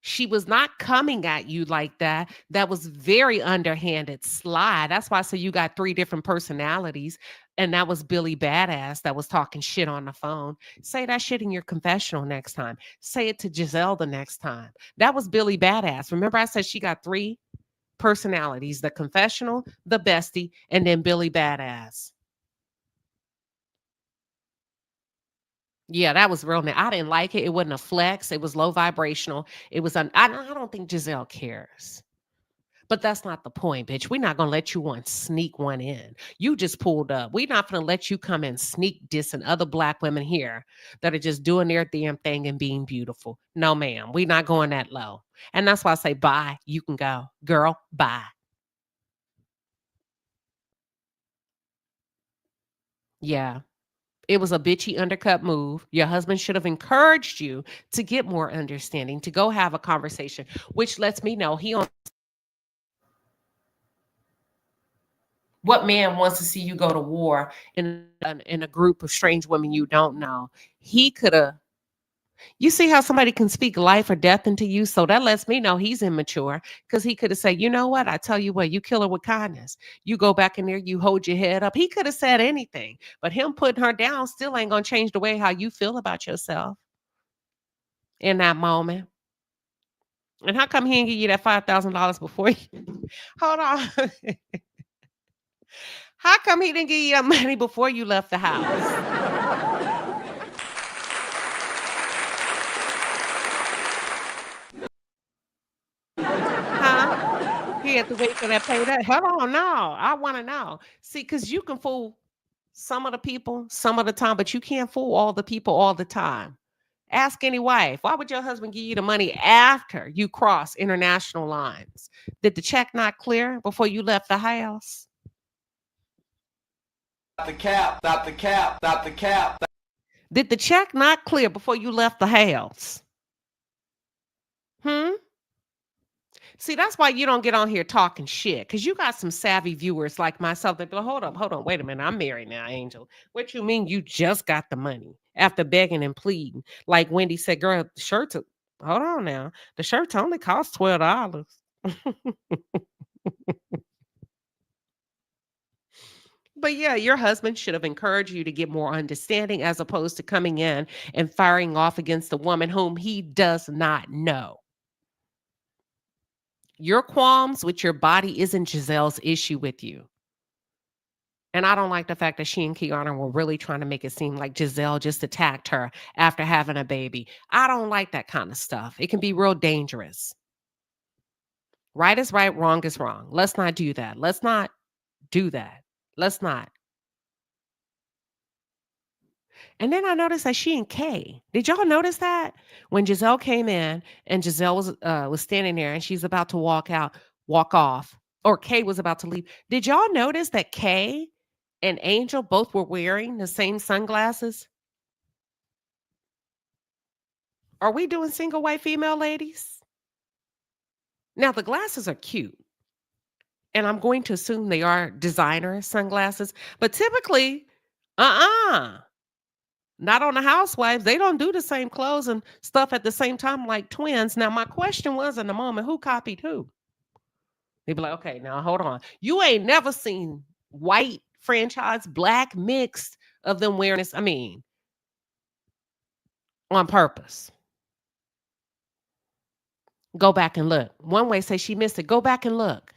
She was not coming at you like that. That was very underhanded, sly. That's why I say you got 3 different personalities. And that was Billy Badass that was talking shit on the phone. Say that shit in your confessional next time. Say it to Giselle the next time. That was Billy Badass. Remember I said she got 3 personalities, the confessional, the bestie, and then Billy Badass. Yeah, that was real. I didn't like it. It wasn't a flex. It was low vibrational. It was, I don't think Giselle cares. But that's not the point, bitch. We're not going to let you sneak one in. You just pulled up. We're not going to let you come and sneak dissing other Black women here that are just doing their damn thing and being beautiful. No, ma'am. We're not going that low. And that's why I say, bye. You can go. Girl, bye. Yeah. It was a bitchy undercut move. Your husband should have encouraged you to get more understanding, to go have a conversation, which lets me know he on. What man wants to see you go to war in a group of strange women you don't know? He could have. You see how somebody can speak life or death into you? So that lets me know he's immature, because he could have said, you know what? I tell you what, you kill her with kindness. You go back in there, you hold your head up. He could have said anything, but him putting her down still ain't going to change the way how you feel about yourself in that moment. And how come he didn't give you that $5,000 before you? Hold on. How come he didn't give you that money before you left the house? had to wait for that payday. Hold on, no, I want to know. See, because you can fool some of the people some of the time, but you can't fool all the people all the time. Ask any wife, why would your husband give you the money after you cross international lines? Did the check not clear before you left the house? The cap, not the cap, not the cap. Did the check not clear before you left the house? See, that's why you don't get on here talking shit, because you got some savvy viewers like myself that be like, hold on, wait a minute, I'm married now, Angel. What you mean you just got the money after begging and pleading? Like Wendy said, girl, the shirts, hold on now, the shirts only cost $12. But yeah, your husband should have encouraged you to get more understanding as opposed to coming in and firing off against a woman whom he does not know. Your qualms with your body isn't Giselle's issue with you. And I don't like the fact that she and Kiana were really trying to make it seem like Giselle just attacked her after having a baby. I don't like that kind of stuff. It can be real dangerous. Right is right, wrong is wrong. Let's not do that. Let's not do that. Let's not. And then I noticed that she and Kay, did y'all notice that? When Giselle came in and Giselle was standing there and she's about to walk off, or Kay was about to leave. Did y'all notice that Kay and Angel both were wearing the same sunglasses? Are we doing single white female ladies? Now, the glasses are cute. And I'm going to assume they are designer sunglasses. But typically, not on the Housewives. They don't do the same clothes and stuff at the same time like twins. Now, my question was in the moment, who copied who? They'd be like, okay, now hold on. You ain't never seen white franchise, black mixed of them wearing this. I mean, on purpose. Go back and look. One way say she missed it. Go back and look.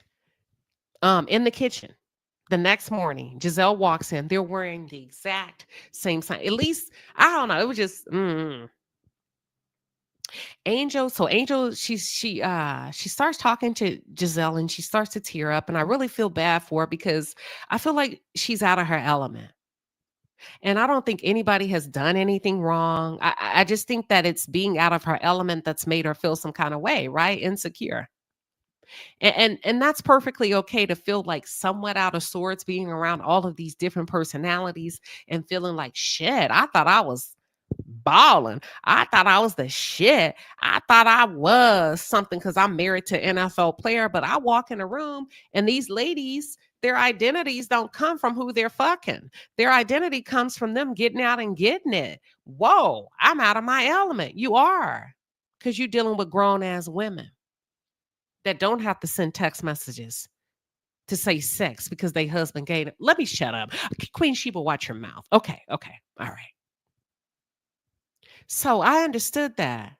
In the kitchen. The next morning, Giselle walks in. They're wearing the exact same sign. At least, I don't know. It was just Angel. So Angel, she starts talking to Giselle and she starts to tear up. And I really feel bad for her because I feel like she's out of her element. And I don't think anybody has done anything wrong. I just think that it's being out of her element that's made her feel some kind of way, right? Insecure. And that's perfectly okay to feel like somewhat out of sorts being around all of these different personalities and feeling like shit. I thought I was balling. I thought I was the shit. I thought I was something because I'm married to an NFL player, but I walk in a room and these ladies, their identities don't come from who they're fucking. Their identity comes from them getting out and getting it. Whoa, I'm out of my element. You are, because you're dealing with grown ass women that don't have to send text messages to say sex because they husband gave it. Let me shut up. Queen Sheba, watch your mouth. Okay. All right. So I understood that.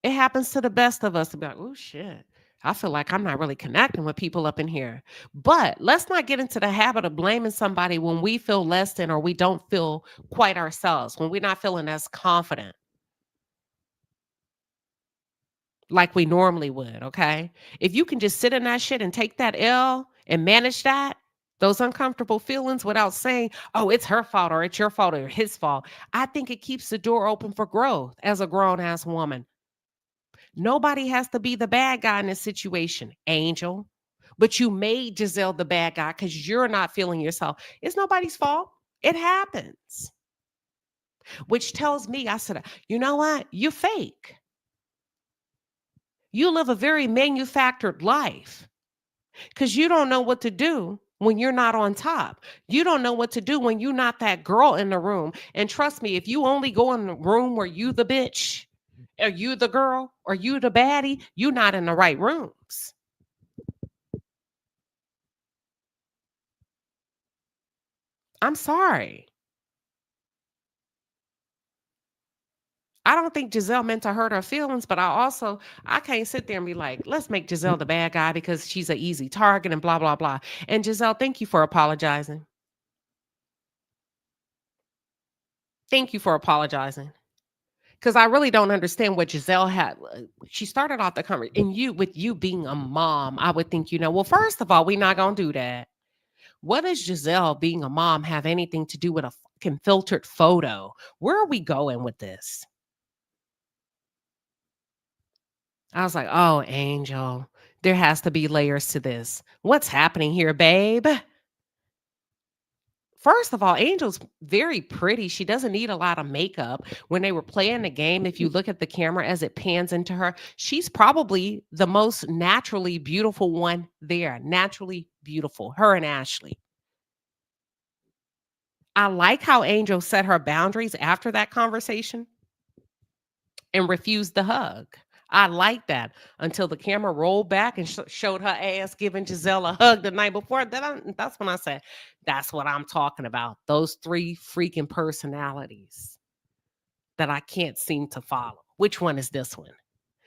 It happens to the best of us to be like, oh shit. I feel like I'm not really connecting with people up in here. But let's not get into the habit of blaming somebody when we feel less than or we don't feel quite ourselves, when we're not feeling as confident like we normally would, okay? If you can just sit in that shit and take that L and manage that, those uncomfortable feelings without saying, oh, it's her fault or it's your fault or his fault, I think it keeps the door open for growth as a grown-ass woman. Nobody has to be the bad guy in this situation, Angel. But you made Giselle the bad guy because you're not feeling yourself. It's nobody's fault. It happens. Which tells me, I said, you know what? You're fake. You live a very manufactured life because you don't know what to do when you're not on top. You don't know what to do when you're not that girl in the room. And trust me, if you only go in the room where you the bitch, or you the girl, or you the baddie, you're not in the right rooms. I'm sorry. I don't think Giselle meant to hurt her feelings, but I can't sit there and be like, let's make Giselle the bad guy because she's an easy target and blah, blah, blah. And Giselle, thank you for apologizing. Thank you for apologizing. Because I really don't understand what Giselle had. She started off the conversation, and with you being a mom, I would think, well, first of all, we're not going to do that. What does Giselle being a mom have anything to do with a fucking filtered photo? Where are we going with this? I was like, oh, Angel, there has to be layers to this. What's happening here, babe? First of all, Angel's very pretty. She doesn't need a lot of makeup. When they were playing the game, if you look at the camera as it pans into her, she's probably the most naturally beautiful one there. Naturally beautiful, her and Ashley. I like how Angel set her boundaries after that conversation and refused the hug. I like that until the camera rolled back and showed her ass giving Giselle a hug the night before. That's when I said, that's what I'm talking about. Those three freaking personalities that I can't seem to follow. Which one is this one?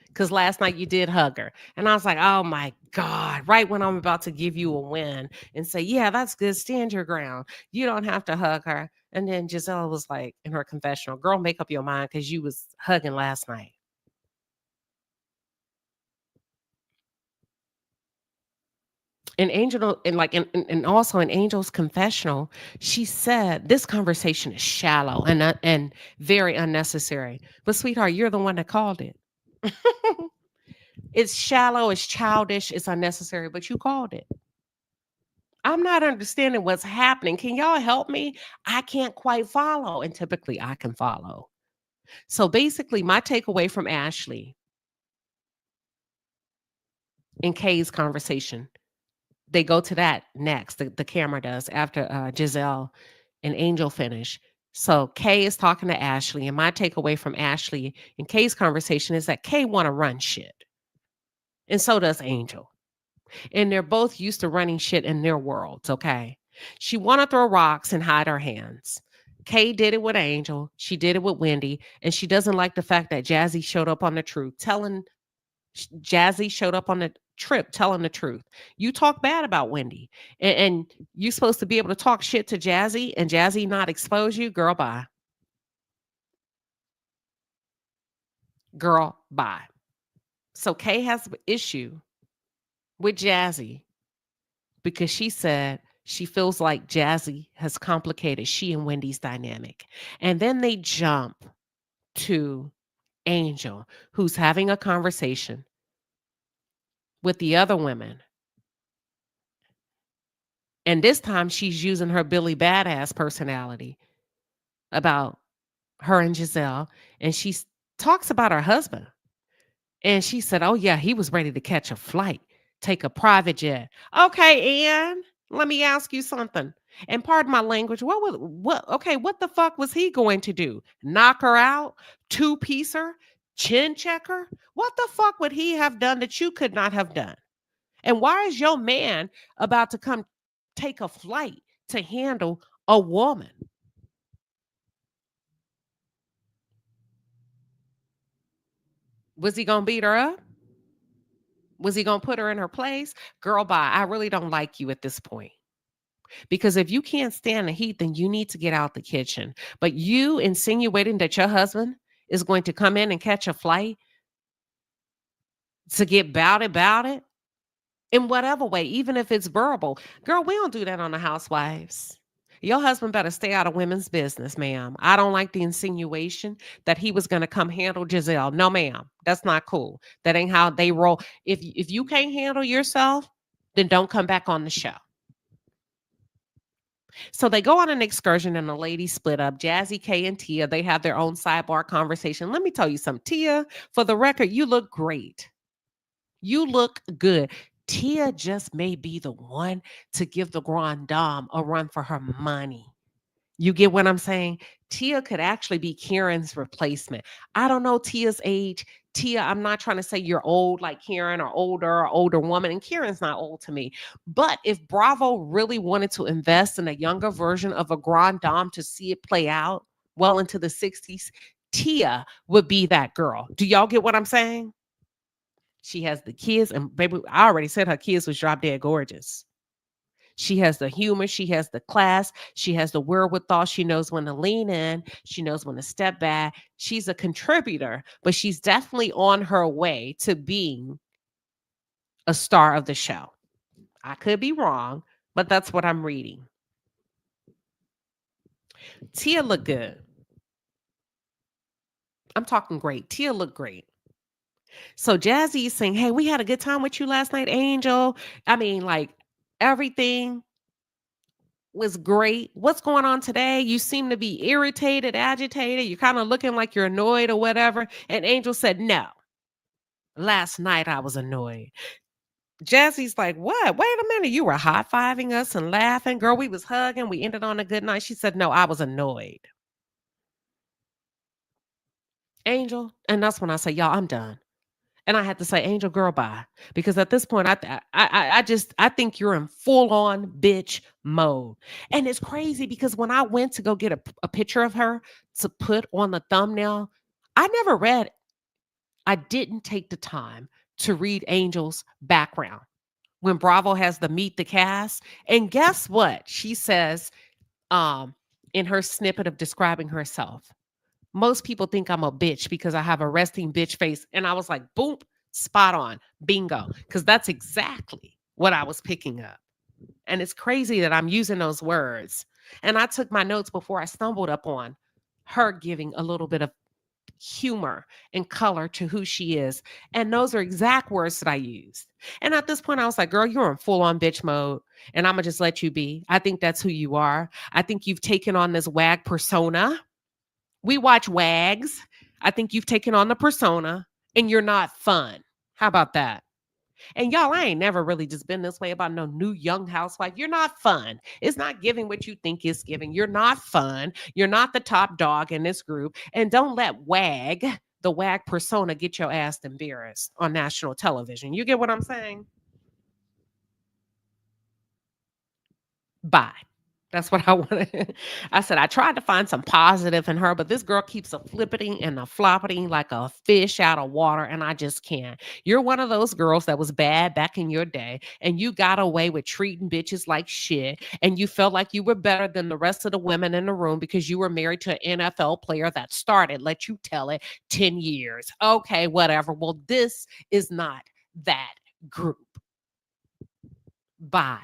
Because last night you did hug her. And I was like, oh my God, right when I'm about to give you a win and say, yeah, that's good. Stand your ground. You don't have to hug her. And then Giselle was like in her confessional, girl, make up your mind because you was hugging last night. And Angel, and also in Angel's confessional, she said this conversation is shallow and very unnecessary. But sweetheart, you're the one that called it. It's shallow, it's childish, it's unnecessary, but you called it. I'm not understanding what's happening. Can y'all help me? I can't quite follow, and typically I can follow. So basically, my takeaway from Ashley in Kay's conversation, they go to that next. The camera does after Giselle and Angel finish. So Kay is talking to Ashley, and my takeaway from Ashley and Kay's conversation is that Kay want to run shit, and so does Angel. And they're both used to running shit in their worlds. Okay, she want to throw rocks and hide her hands. Kay did it with Angel. She did it with Wendy, and she doesn't like the fact that Jazzy showed up on the truth, Jazzy showed up on the trip telling the truth. You talk bad about Wendy, and you're supposed to be able to talk shit to Jazzy and Jazzy not expose you. Girl, bye. Girl, bye. So Kay has an issue with Jazzy because she said she feels like Jazzy has complicated she and Wendy's dynamic. And then they jump to Angel, who's having a conversation with the other women. And this time she's using her Billy Badass personality about her and Giselle. And she talks about her husband. And she said, oh, yeah, he was ready to catch a flight, take a private jet. Okay, Ann, let me ask you something. And pardon my language, what the fuck was he going to do? Knock her out? Two-piece her? Chin check her? What the fuck would he have done that you could not have done? And why is your man about to come take a flight to handle a woman? Was he going to beat her up? Was he going to put her in her place? Girl, bye. I really don't like you at this point. Because if you can't stand the heat, then you need to get out the kitchen. But you insinuating that your husband is going to come in and catch a flight to get about it in whatever way, even if it's verbal. Girl, we don't do that on the Housewives. Your husband better stay out of women's business, ma'am. I don't like the insinuation that he was going to come handle Giselle. No, ma'am. That's not cool. That ain't how they roll. If you can't handle yourself, then don't come back on the show. So they go on an excursion and the ladies split up. Jazzy, Kay, and Tia, they have their own sidebar conversation. Let me tell you something. Tia, for the record, you look great. You look good. Tia just may be the one to give the Grand Dame a run for her money. You get what I'm saying? Tia could actually be Karen's replacement. I don't know Tia's age. Tia, I'm not trying to say you're old like Karen or older woman. And Karen's not old to me. But if Bravo really wanted to invest in a younger version of a Grand Dame to see it play out well into the 60s, Tia would be that girl. Do y'all get what I'm saying? She has the kids, and baby, I already said her kids was drop dead gorgeous. She has the humor. She has the class. She has the wherewithal. She knows when to lean in. She knows when to step back. She's a contributor, but she's definitely on her way to being a star of the show. I could be wrong, but that's what I'm reading. Tia looked good. I'm talking great. Tia looked great. So Jazzy is saying, hey, we had a good time with you last night, Angel. I mean, like, everything was great. What's going on today? You seem to be irritated, agitated. You're kind of looking like you're annoyed or whatever. And Angel said, no. Last night I was annoyed. Jazzy's like, what? Wait a minute. You were high-fiving us and laughing. Girl, we was hugging. We ended on a good night. She said, no, I was annoyed. Angel. And that's when I say, y'all, I'm done. And I had to say, Angel, girl, bye. Because at this point, I think you're in full on bitch mode. And it's crazy because when I went to go get a picture of her to put on the thumbnail, I didn't take the time to read Angel's background. When Bravo has the meet the cast. And guess what? She says in her snippet of describing herself, most people think I'm a bitch because I have a resting bitch face. And I was like, boom, spot on, bingo. Because that's exactly what I was picking up. And it's crazy that I'm using those words. And I took my notes before I stumbled upon her giving a little bit of humor and color to who she is. And those are exact words that I used. And at this point, I was like, girl, you're in full on bitch mode. And I'm going to just let you be. I think that's who you are. I think you've taken on this wag persona. We watch WAGs. I think you've taken on the persona and you're not fun. How about that? And y'all, I ain't never really just been this way about no new young housewife. You're not fun. It's not giving what you think it's giving. You're not fun. You're not the top dog in this group. And don't let the WAG persona, get your ass embarrassed on national television. You get what I'm saying? Bye. That's what I wanted. I said, I tried to find some positive in her, but this girl keeps a flippeting and a floppeting like a fish out of water, and I just can't. You're one of those girls that was bad back in your day, and you got away with treating bitches like shit, and you felt like you were better than the rest of the women in the room because you were married to an NFL player that started, let you tell it, 10 years. Okay, whatever. Well, this is not that group. Bye.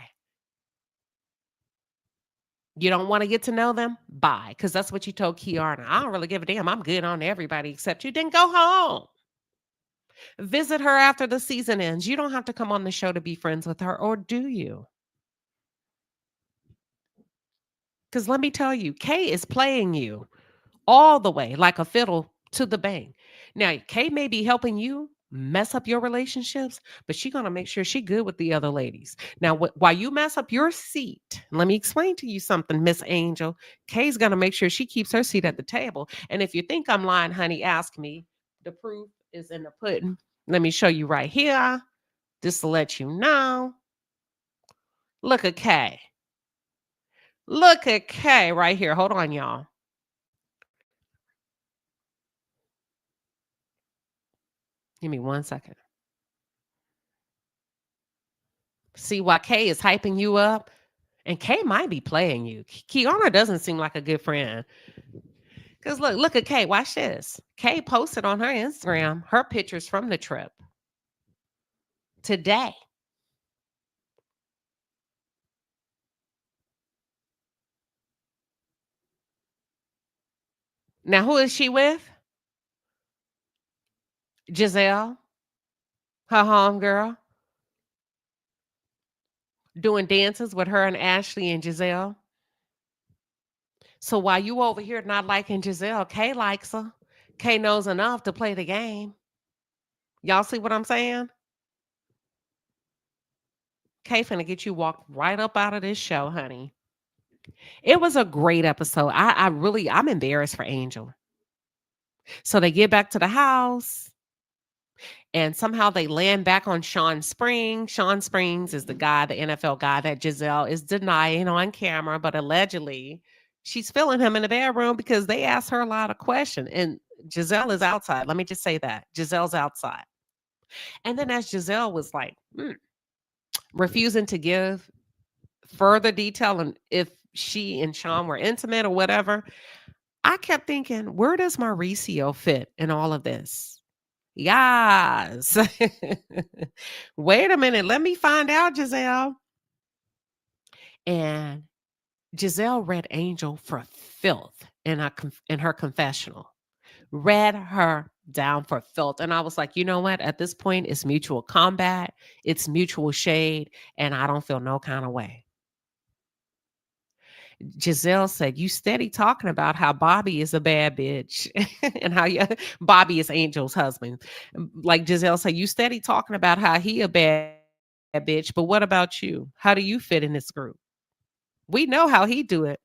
You don't want to get to know them? Bye. Because that's what you told Kiana. I don't really give a damn. I'm good on everybody except you. Then go home. Visit her after the season ends. You don't have to come on the show to be friends with her, or do you? Because let me tell you, Kay is playing you all the way like a fiddle to the bang. Now, Kay may be helping you mess up your relationships, but she's going to make sure she good with the other ladies. Now, while you mess up your seat, let me explain to you something, Miss Angel. Kay's going to make sure she keeps her seat at the table. And if you think I'm lying, honey, ask me. The proof is in the pudding. Let me show you right here, just to let you know. Look at Kay. Look at Kay right here. Hold on, y'all. Give me 1 second. See why Kay is hyping you up? And Kay might be playing you. Kiana doesn't seem like a good friend. Because look at Kay. Watch this. Kay posted on her Instagram her pictures from the trip today. Now, who is she with? Giselle, her homegirl, doing dances with her and Ashley and Giselle. So while you over here not liking Giselle, Kay likes her. Kay knows enough to play the game. Y'all see what I'm saying? Kay finna get you walked right up out of this show, honey. It was a great episode. I'm embarrassed for Angel. So they get back to the house and somehow they land back on Sean Springs. Sean Springs is the guy, the NFL guy that Giselle is denying on camera, but allegedly she's feeling him in the bedroom because they asked her a lot of questions. And Giselle is outside. Let me just say that. Giselle's outside. And then as Giselle was like, refusing to give further detail on if she and Sean were intimate or whatever, I kept thinking, where does Mauricio fit in all of this? Yes. Wait a minute. Let me find out, Giselle. And Giselle read Angel for filth in her confessional. Read her down for filth. And I was like, you know what? At this point, it's mutual combat, it's mutual shade, and I don't feel no kind of way. Giselle said, you steady talking about how Bobby is a bad bitch and how Bobby is Angel's husband. Like Giselle said, you steady talking about how he a bad bitch, but what about you? How do you fit in this group? We know how he do it.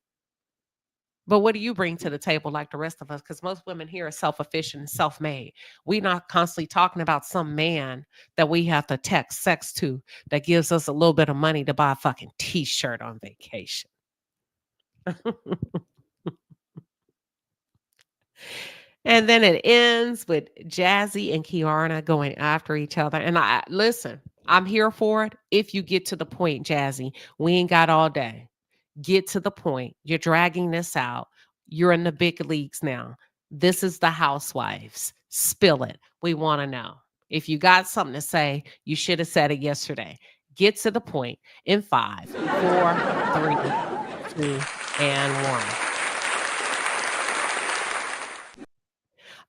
But what do you bring to the table like the rest of us? Because most women here are self-efficient and self-made. We're not constantly talking about some man that we have to text sex to that gives us a little bit of money to buy a fucking t-shirt on vacation. And then it ends with Jazzy and Kiana going after each other. And listen, I'm here for it. If you get to the point, Jazzy, we ain't got all day. Get to the point. You're dragging this out. You're in the big leagues now. This is the Housewives. Spill it. We want to know. If you got something to say, you should have said it yesterday. Get to the point in 5, 4, 3, 2, and 1.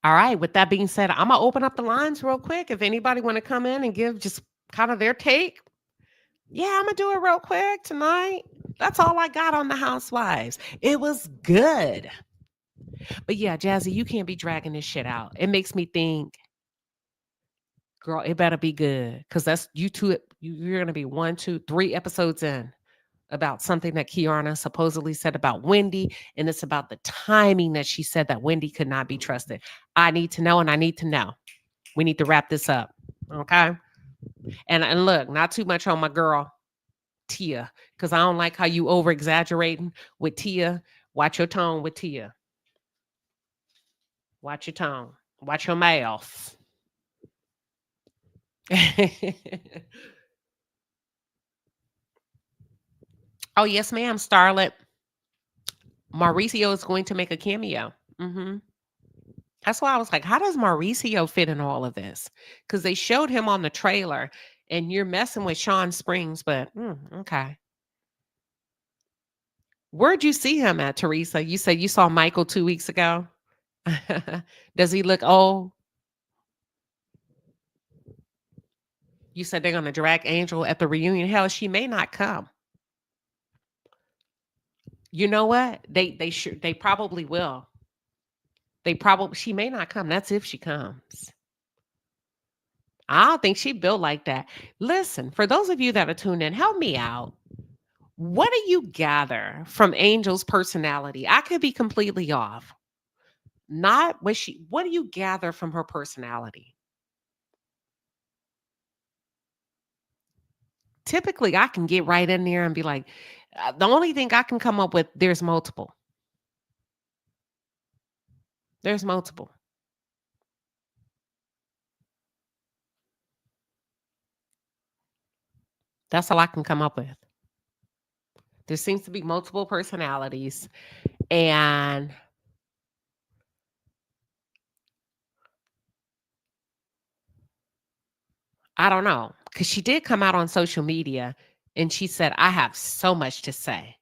All right. With that being said, I'm going to open up the lines real quick. If anybody want to come in and give just kind of their take. Yeah, I'm going to do it real quick tonight. That's all I got on the Housewives. It was good. But yeah, Jazzy, you can't be dragging this shit out. It makes me think, girl, it better be good. Because that's you two, you're going to be 1, 2, 3 episodes in about something that Kiana supposedly said about Wendy. And it's about the timing that she said that Wendy could not be trusted. I need to know, and I need to know. We need to wrap this up. Okay? And look, not too much on my girl, Tia, because I don't like how you over exaggerating with Tia. Watch your tone with Tia. Watch your tone. Watch your mouth. Oh, yes, ma'am, Starlet. Mauricio is going to make a cameo. That's why I was like, how does Mauricio fit in all of this? Because they showed him on the trailer, and you're messing with Sean Springs, but okay. Where'd you see him at, Teresa? You said you saw Michael 2 weeks ago. Does he look old? You said they're going to drag Angel at the reunion. Hell, she may not come. You know what? They probably will. She may not come. That's if she comes. I don't think she built like that. Listen, for those of you that are tuned in, help me out. What do you gather from Angel's personality? I could be completely off. What do you gather from her personality? Typically, I can get right in there and be like, the only thing I can come up with, there's multiple. There's multiple. That's all I can come up with. There seems to be multiple personalities, and I don't know, because she did come out on social media and she said, I have so much to say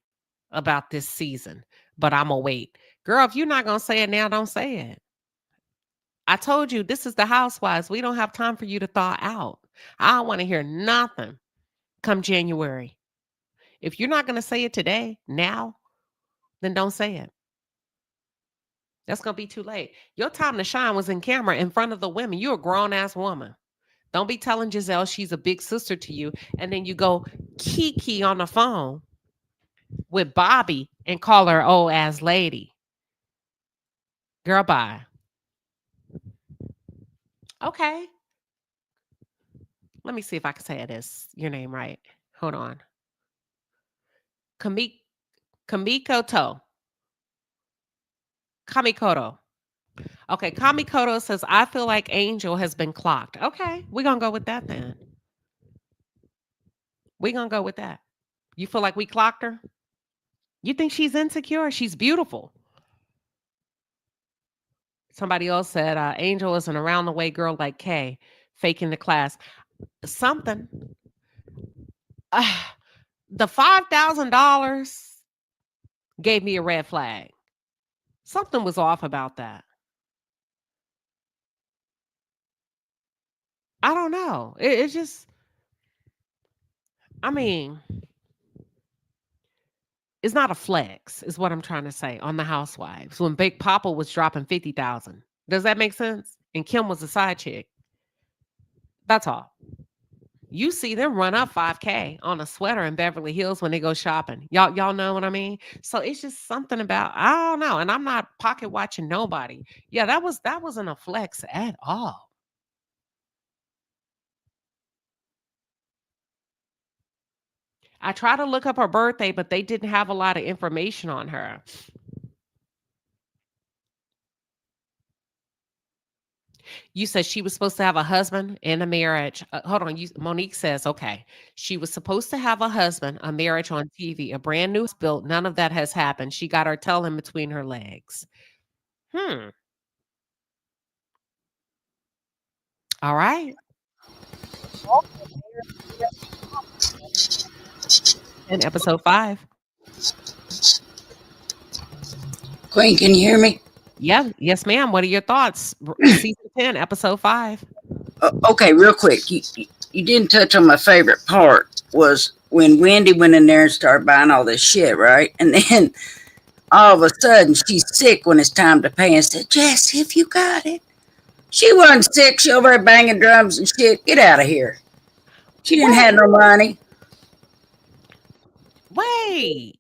about this season, but I'm going to wait. Girl, if you're not going to say it now, don't say it. I told you, this is the Housewives. We don't have time for you to thaw out. I don't want to hear nothing come January. If you're not going to say it today, now, then don't say it. That's going to be too late. Your time to shine was in camera in front of the women. You're a grown-ass woman. Don't be telling Giselle she's a big sister to you, and then you go kiki on the phone with Bobby and call her old ass lady. Girl, bye. Okay. Let me see if I can say your name right. Hold on. Kamikoto. Okay, Kamikoto says, I feel like Angel has been clocked. Okay, we're going to go with that then. We're going to go with that. You feel like we clocked her? You think she's insecure? She's beautiful. Somebody else said, Angel is an around the way girl like Kay, faking the class. Something. The $5,000 gave me a red flag. Something was off about that. I don't know. It's just, I mean, it's not a flex, is what I'm trying to say on the Housewives. When Big Papa was dropping 50,000. Does that make sense? And Kim was a side chick. That's all. You see them run up 5K on a sweater in Beverly Hills when they go shopping. Y'all know what I mean? So it's just something about, I don't know. And I'm not pocket watching nobody. Yeah, that wasn't a flex at all. I tried to look up her birthday, but they didn't have a lot of information on her. You said she was supposed to have a husband and a marriage. Hold on. Monique says, okay, she was supposed to have a husband, a marriage on TV, a brand new built. None of that has happened. She got her tail in between her legs. All right. In episode 5. Queen, can you hear me? Yeah. Yes, ma'am. What are your thoughts? Season 10, episode 5. Okay, real quick. You didn't touch on my favorite part was when Wendy went in there and started buying all this shit, right? And then all of a sudden she's sick when it's time to pay and said, Jess, if you got it. She wasn't sick. She over there banging drums and shit. Get out of here. She didn't have no money. Wait.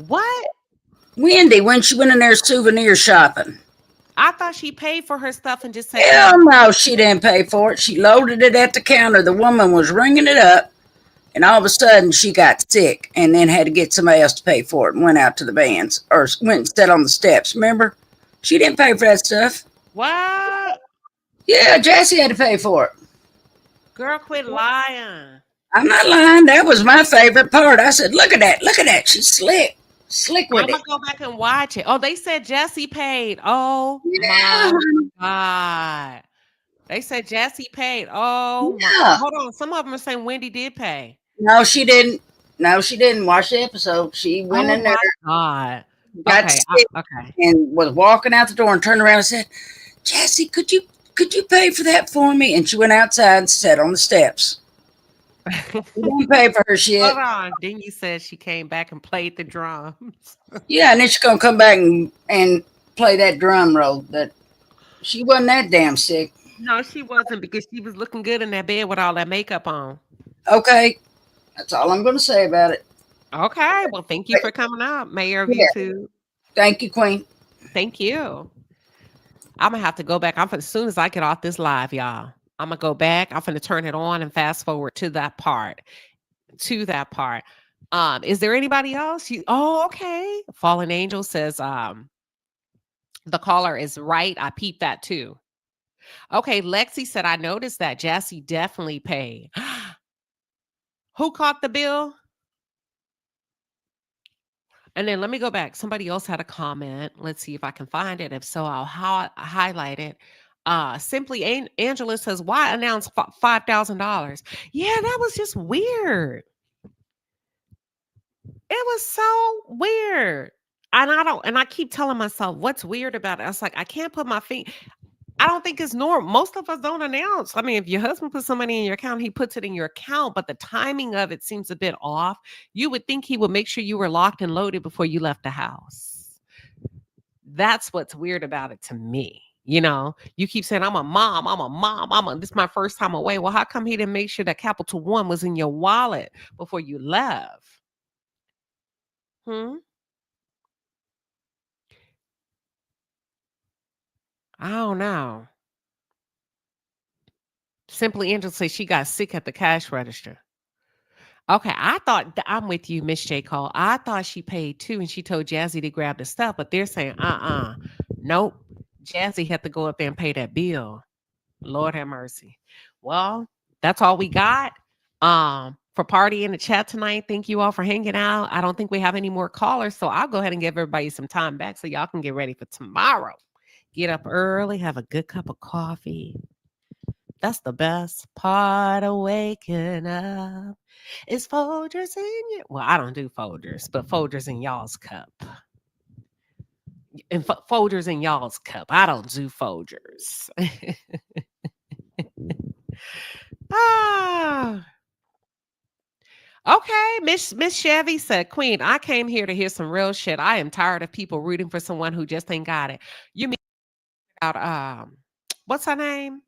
What? Wendy, when she went in there souvenir shopping. I thought she paid for her stuff and just said, Hell no, she didn't pay for it. She loaded it at the counter. The woman was ringing it up. And all of a sudden, she got sick and then had to get somebody else to pay for it and went out to the vans or went and sat on the steps. Remember? She didn't pay for that stuff. What? Yeah, Jessie had to pay for it. Girl, quit lying. I'm not lying. That was my favorite part. I said, look at that. Look at that. She's slick. Slick with I'm going to go back and watch it. Oh, they said Jessie paid. Oh, yeah. my God. They said Jessie paid. Oh, yeah. my. Hold on. Some of them are saying Wendy did pay. No, she didn't. No, she didn't. Watch the episode. She went in there. God. Got sick and was walking out the door and turned around and said, Jessie, could you pay for that for me? And she went outside and sat on the steps. She didn't pay for her shit. Hold on. Then you said she came back and played the drums. Yeah, and then she's gonna come back and play that drum roll. That she wasn't that damn sick. No, she wasn't, because she was looking good in that bed with all that makeup on. Okay. That's all I'm gonna say about it. Okay. Well, thank you for coming up, Mayor of YouTube. Thank you, Queen. Thank you. I'm gonna have to go back. As soon as I get off this live, y'all, I'm gonna go back. I'm gonna turn it on and fast forward to that part. Is there anybody else? Okay. Fallen Angel says, the caller is right. I peeped that too. Okay. Lexi said, I noticed that Jessie definitely paid. Who caught the bill? And then let me go back. Somebody else had a comment. Let's see if I can find it. If so, I'll highlight it. Simply Angela says, why announce $5,000? Yeah, that was just weird. It was so weird. And I keep telling myself, what's weird about it? I was like, I can't put my feet. I don't think it's normal. Most of us don't announce. I mean, if your husband puts some money in your account, he puts it in your account, but the timing of it seems a bit off. You would think he would make sure you were locked and loaded before you left the house. That's what's weird about it to me. You know, you keep saying, I'm a mom. This is my first time away. Well, how come he didn't make sure that Capital One was in your wallet before you left? I don't know. Simply Angel says she got sick at the cash register. Okay, I thought, I'm with you, Miss J. Cole. I thought she paid too, and she told Jazzy to grab the stuff, but they're saying, nope. Jazzy had to go up there and pay that bill. Lord have mercy. Well, that's all we got. for party in the chat tonight. Thank you all for hanging out. I don't think we have any more callers, so I'll go ahead and give everybody some time back so y'all can get ready for tomorrow. Get up early, have a good cup of coffee. That's the best part of waking up. Is Folgers in your... Well, I don't do Folgers, but Folgers in y'all's cup. And Folgers in y'all's cup. I don't do Folgers. Okay, Miss Chevy said, Queen, I came here to hear some real shit. I am tired of people rooting for someone who just ain't got it. You mean about what's her name?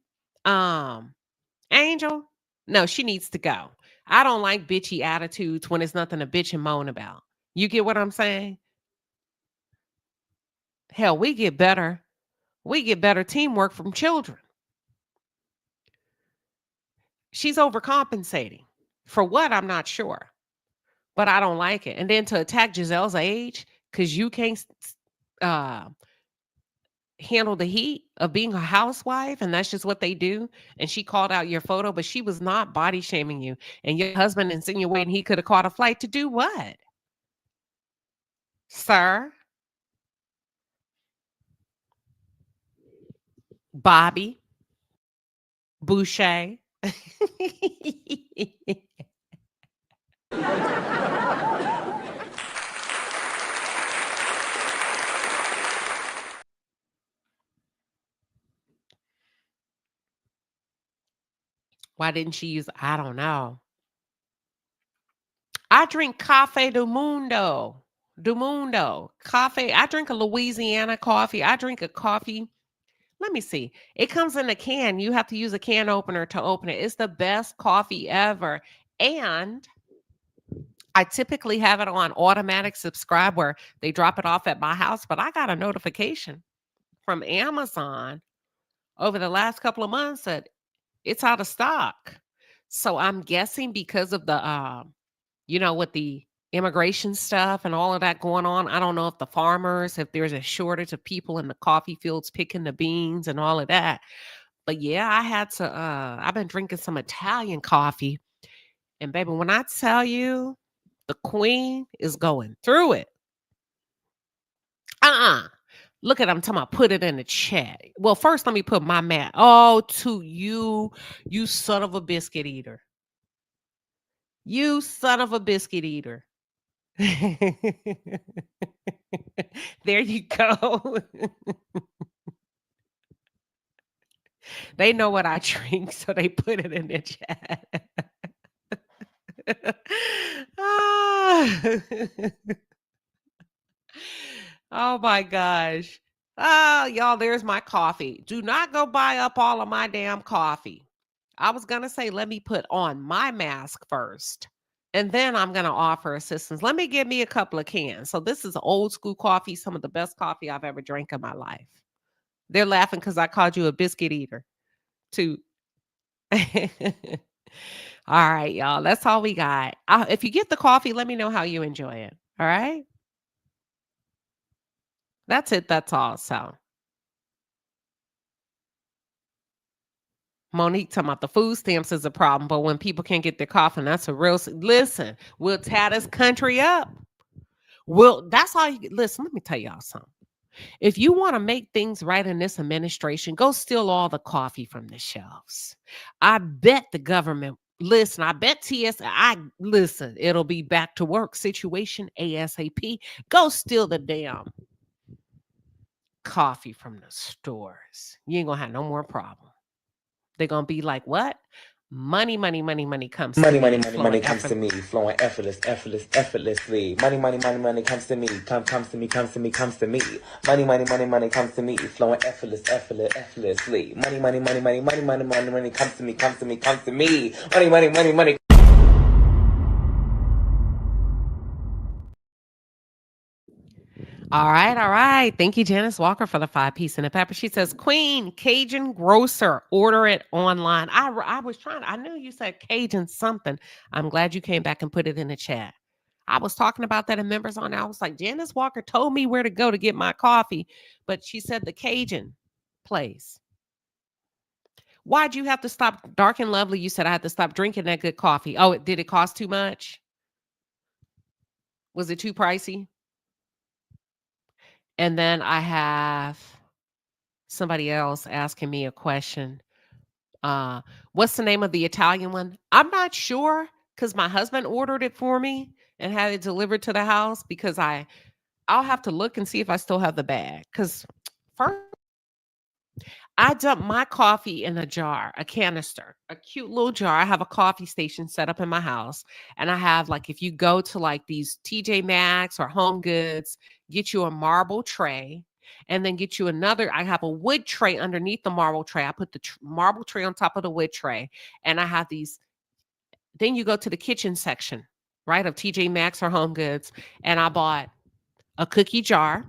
Angel? No, she needs to go. I don't like bitchy attitudes when it's nothing to bitch and moan about. You get what I'm saying? Hell, we get better teamwork from children. She's overcompensating. For what? I'm not sure. But I don't like it. And then to attack Giselle's age because you can't handle the heat of being a housewife, and that's just what they do. And she called out your photo, but she was not body shaming you. And your husband insinuating he could have caught a flight to do what? Sir? Bobby? Boucher? Why didn't she use? I don't know. I drink Cafe do Mundo. Coffee. I drink a Louisiana coffee. I drink a coffee. Let me see. It comes in a can. You have to use a can opener to open it. It's the best coffee ever. And I typically have it on automatic subscribe where they drop it off at my house, but I got a notification from Amazon over the last couple of months that it's out of stock. So I'm guessing because of the, with the immigration stuff and all of that going on, I don't know if the farmers, if there's a shortage of people in the coffee fields picking the beans and all of that. But yeah, I had to, I've been drinking some Italian coffee. And baby, when I tell you, the queen is going through it. Look at I'm talking about put it in the chat. Well, first let me put my mat. Oh, to you, you son of a biscuit eater. You son of a biscuit eater. There you go. They know what I drink, so they put it in the chat. Oh my gosh. Oh, y'all, there's my coffee. Do not go buy up all of my damn coffee. I was going to say, let me put on my mask first, and then I'm going to offer assistance. Let me give me a couple of cans. So this is old school coffee, some of the best coffee I've ever drank in my life. They're laughing because I called you a biscuit eater, too. All right, y'all. That's all we got. If you get the coffee, let me know how you enjoy it. All right? That's it. That's all. So Monique talking about the food stamps is a problem, but when people can't get their coffee, that's a real... Listen, we'll tear this country up. That's all you... Listen, let me tell y'all something. If you want to make things right in this administration, go steal all the coffee from the shelves. I bet the government... Listen, I bet listen, it'll be back to work situation ASAP. Go steal the damn coffee from the stores. You ain't gonna have no more problem. They're gonna be like, what? Money comes to me. Money comes to me, flowing effortlessly. Money comes to me, comes to me. Money comes to me, flowing effortlessly. Money comes to me. Money. All right. Thank you, Janice Walker, for the 5-piece and a pepper. She says, Queen, Cajun grocer, order it online. I was trying, I knew you said Cajun something. I'm glad you came back and put it in the chat. I was talking about that in members on. I was like, Janice Walker told me where to go to get my coffee, but she said the Cajun place. Why'd you have to stop? Dark and Lovely, you said I had to stop drinking that good coffee. Oh, did it cost too much? Was it too pricey? And then I have somebody else asking me a question. What's the name of the Italian one? I'm not sure because my husband ordered it for me and had it delivered to the house because I'll have to look and see if I still have the bag. Because first, I dump my coffee in a jar, a canister, a cute little jar. I have a coffee station set up in my house. And I have, like, if you go to like these TJ Maxx or Home Goods, get you a marble tray and then get you another. I have a wood tray underneath the marble tray. I put the marble tray on top of the wood tray. And I have these. Then you go to the kitchen section, right, of TJ Maxx or Home Goods. And I bought a cookie jar.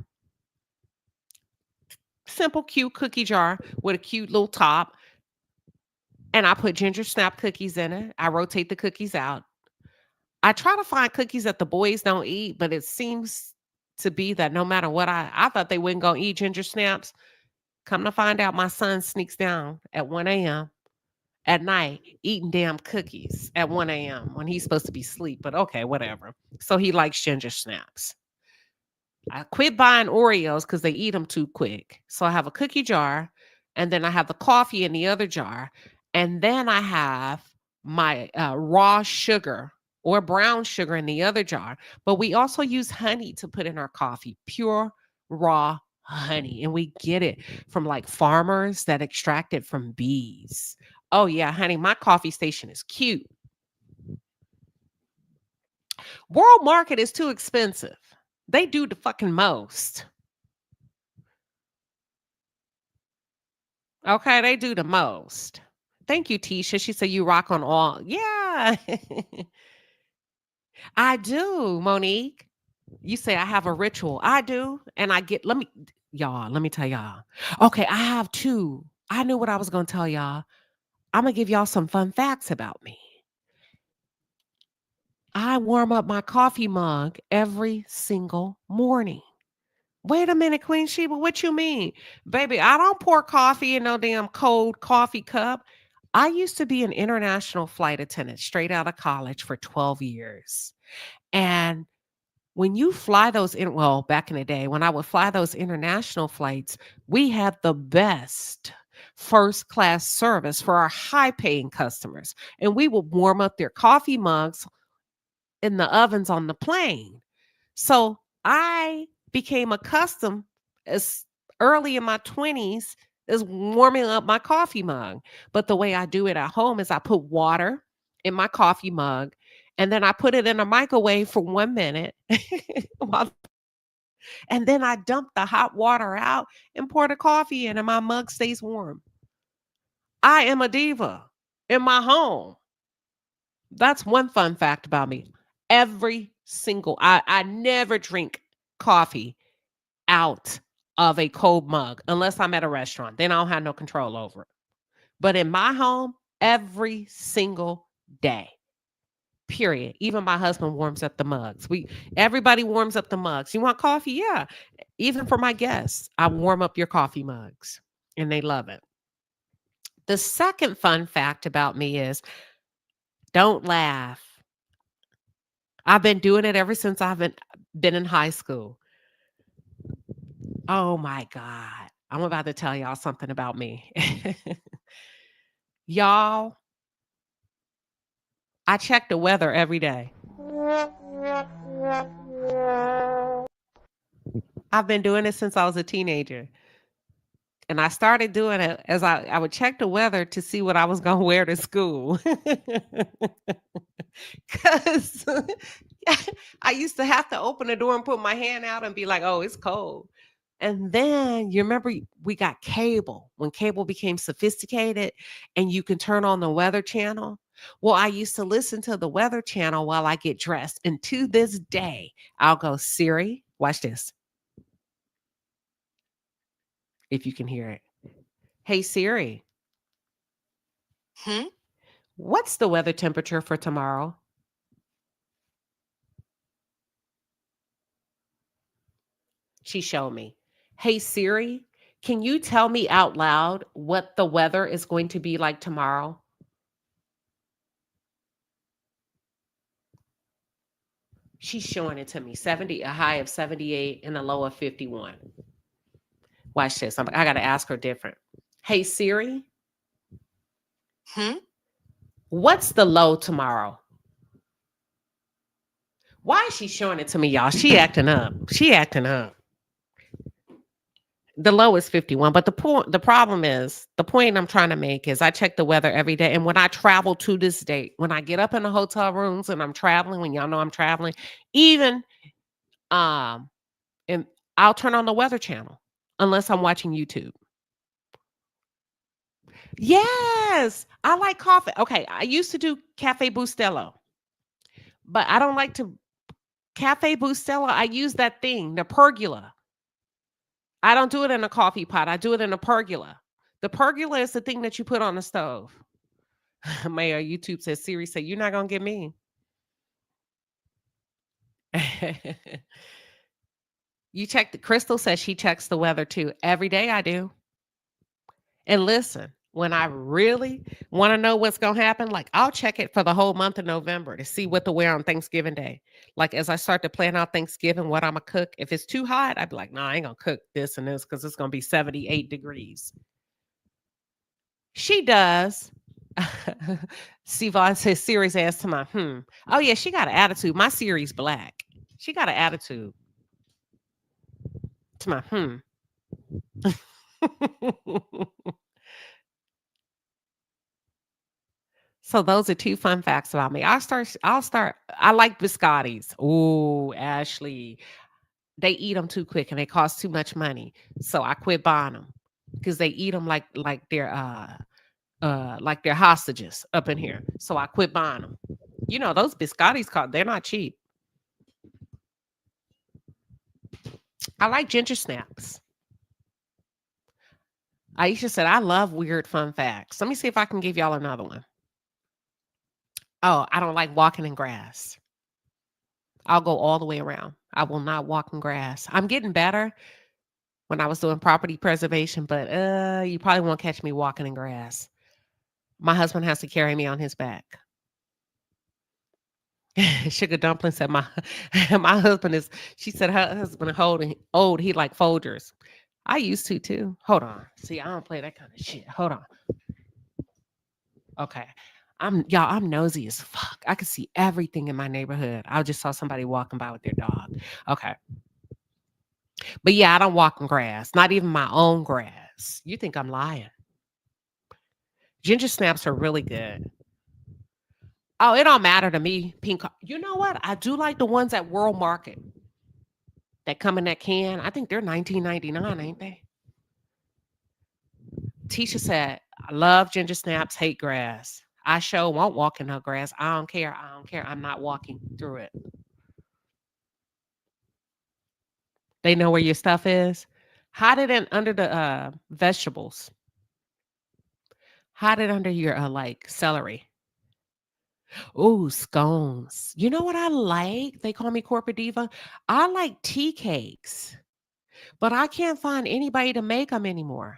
Simple, cute cookie jar with a cute little top. And I put ginger snap cookies in it. I rotate the cookies out. I try to find cookies that the boys don't eat, but it seems to be that no matter what I thought they wouldn't go eat ginger snaps. Come to find out, my son sneaks down at 1 a.m. at night eating damn cookies at 1 a.m. when he's supposed to be asleep. But okay, whatever. So he likes ginger snaps. I quit buying Oreos because they eat them too quick. So I have a cookie jar, and then I have the coffee in the other jar, and then I have my raw sugar or brown sugar in the other jar. But we also use honey to put in our coffee, pure raw honey, and we get it from like farmers that extract it from bees. Oh yeah, honey, my coffee station is cute. World Market is too expensive. They do the fucking most. Okay, they do the most. Thank you, Tisha. She said you rock on all. Yeah. I do, Monique. You say I have a ritual. I do. And I get, let me tell y'all. Okay, I have two. I knew what I was going to tell y'all. I'm going to give y'all some fun facts about me. I warm up my coffee mug every single morning. Wait a minute, Queen Sheba, what you mean? Baby, I don't pour coffee in no damn cold coffee cup. I used to be an international flight attendant straight out of college for 12 years. And when you fly those back in the day, when I would fly those international flights, we had the best first class service for our high paying customers. And we would warm up their coffee mugs in the ovens on the plane. So I became accustomed as early in my 20s as warming up my coffee mug. But the way I do it at home is I put water in my coffee mug and then I put it in a microwave for 1 minute. And then I dump the hot water out and pour the coffee in and my mug stays warm. I am a diva in my home. That's one fun fact about me. I never drink coffee out of a cold mug unless I'm at a restaurant. Then I don't have no control over it. But in my home, every single day, period. Even my husband warms up the mugs. Everybody warms up the mugs. You want coffee? Yeah. Even for my guests, I warm up your coffee mugs and they love it. The second fun fact about me is don't laugh. I've been doing it ever since I've been in high school. Oh my God. I'm about to tell y'all something about me. Y'all, I check the weather every day. I've been doing it since I was a teenager. And I started doing it as I would check the weather to see what I was going to wear to school. Because I used to have to open the door and put my hand out and be like, oh, it's cold. And then you remember we got cable when cable became sophisticated and you can turn on the weather channel. Well, I used to listen to the weather channel while I get dressed. And to this day, I'll go, Siri, watch this. If you can hear it. Hey, Siri. What's the weather temperature for tomorrow? She showed me. Hey, Siri, Can you tell me out loud what the weather is going to be like tomorrow? She's showing it to me. 70, a high of 78 and a low of 51. Watch this. I got to ask her different. Hey, Siri. What's the low tomorrow? Why is she showing it to me, y'all? She acting up. The low is 51, but the problem is, the point I'm trying to make is I check the weather every day. And when I travel to this date, when I get up in the hotel rooms and I'm traveling, when y'all know I'm traveling, even and I'll turn on the weather channel unless I'm watching YouTube. Yes, I like coffee. Okay, I used to do Cafe Bustelo, but I don't like to Cafe Bustelo. I use that thing, the pergola. I don't do it in a coffee pot. I do it in a pergola. The pergola is the thing that you put on the stove. Mayor, YouTube says, Siri said, you're not going to get me. You check Crystal says she checks the weather too. Every day I do. And listen, when I really want to know what's going to happen, like I'll check it for the whole month of November to see what to wear on Thanksgiving Day. Like as I start to plan out Thanksgiving, what I'm going to cook. If it's too hot, I'd be like, no, I ain't going to cook this and this because it's going to be 78 degrees. She does. Sivan says, Siri's ass to my, Oh, yeah, she got an attitude. My Siri's black. She got an attitude. To my, So those are two fun facts about me. I'll start. I like biscottis. Oh, Ashley. They eat them too quick and they cost too much money. So I quit buying them because they eat them like they're hostages up in here. So I quit buying them. You know, those biscottis they're not cheap. I like ginger snaps. Aisha said, I love weird fun facts. Let me see if I can give y'all another one. Oh, I don't like walking in grass. I'll go all the way around. I will not walk in grass. I'm getting better when I was doing property preservation, but you probably won't catch me walking in grass. My husband has to carry me on his back. Sugar Dumpling said my husband is, she said her husband old, he like Folgers. I used to too. Hold on. See, I don't play that kind of shit. Hold on. Okay. I'm nosy as fuck. I can see everything in my neighborhood. I just saw somebody walking by with their dog. Okay. But yeah, I don't walk in grass. Not even my own grass. You think I'm lying. Ginger snaps are really good. Oh, it don't matter to me. Pink. You know what? I do like the ones at World Market that come in that can. I think they're $19.99, ain't they? Tisha said, I love ginger snaps, hate grass. I sure won't walk in no grass. I don't care. I'm not walking through it. They know where your stuff is. Hide it under the vegetables. Hide it under your like celery. Oh, scones. You know what I like? They call me corporate diva. I like tea cakes, but I can't find anybody to make them anymore.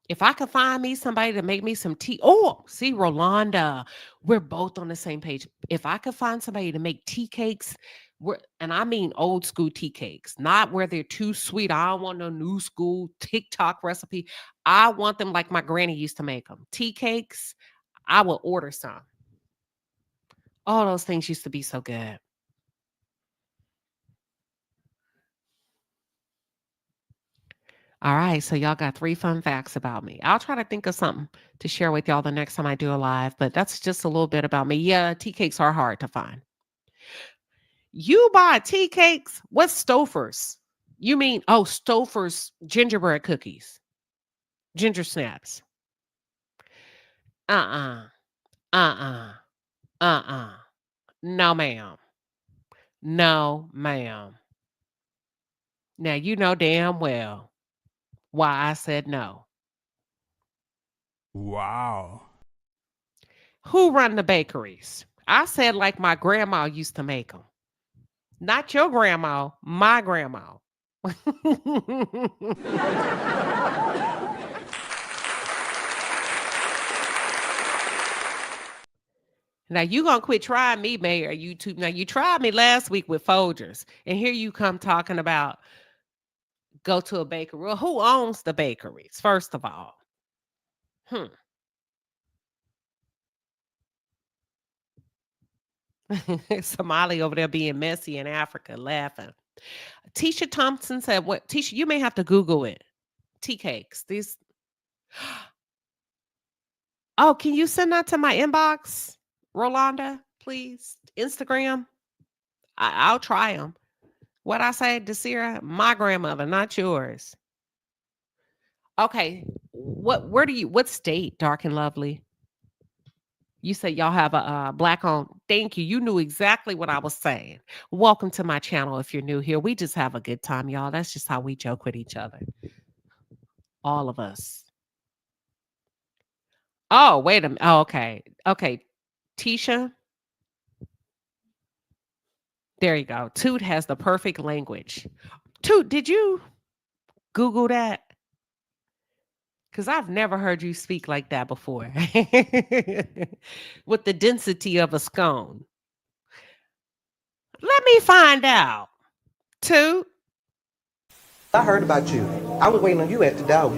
If I could find me somebody to make me some tea. Oh, see, Rolanda, we're both on the same page. If I could find somebody to make tea cakes, and I mean old school tea cakes, not where they're too sweet. I don't want no new school TikTok recipe. I want them like my granny used to make them. Tea cakes, I will order some. All those things used to be so good. All right, so y'all got 3 fun facts about me. I'll try to think of something to share with y'all the next time I do a live, but that's just a little bit about me. Yeah, tea cakes are hard to find. You buy tea cakes? What's Stouffer's? You mean, Stouffer's gingerbread cookies, ginger snaps. Uh-uh. No, ma'am. No, ma'am. Now, you know damn well why I said no. Wow. Who run the bakeries? I said like my grandma used to make them. Not your grandma, my grandma. Now you gonna quit trying me, Mayor YouTube. Now you tried me last week with Folgers, and here you come talking about go to a bakery. Well, who owns the bakeries, first of all? Somali over there being messy in Africa, laughing. Tisha Thompson said, "What, Tisha? You may have to Google it. Tea cakes. These. Oh, can you send that to my inbox, Rolanda, please? Instagram. I'll try them. What I say, Desira? My grandmother, not yours. Okay. Where do you? What state? Dark and Lovely. You say y'all have a black owned. Thank you. You knew exactly what I was saying. Welcome to my channel. If you're new here, we just have a good time, y'all. That's just how we joke with each other. All of us. Oh, wait a minute. Oh, okay. Okay. Tisha. There you go. Toot has the perfect language. Toot, did you Google that? Because I've never heard you speak like that before. With the density of a scone. Let me find out. Toot. I heard about you. I was waiting on you at the door.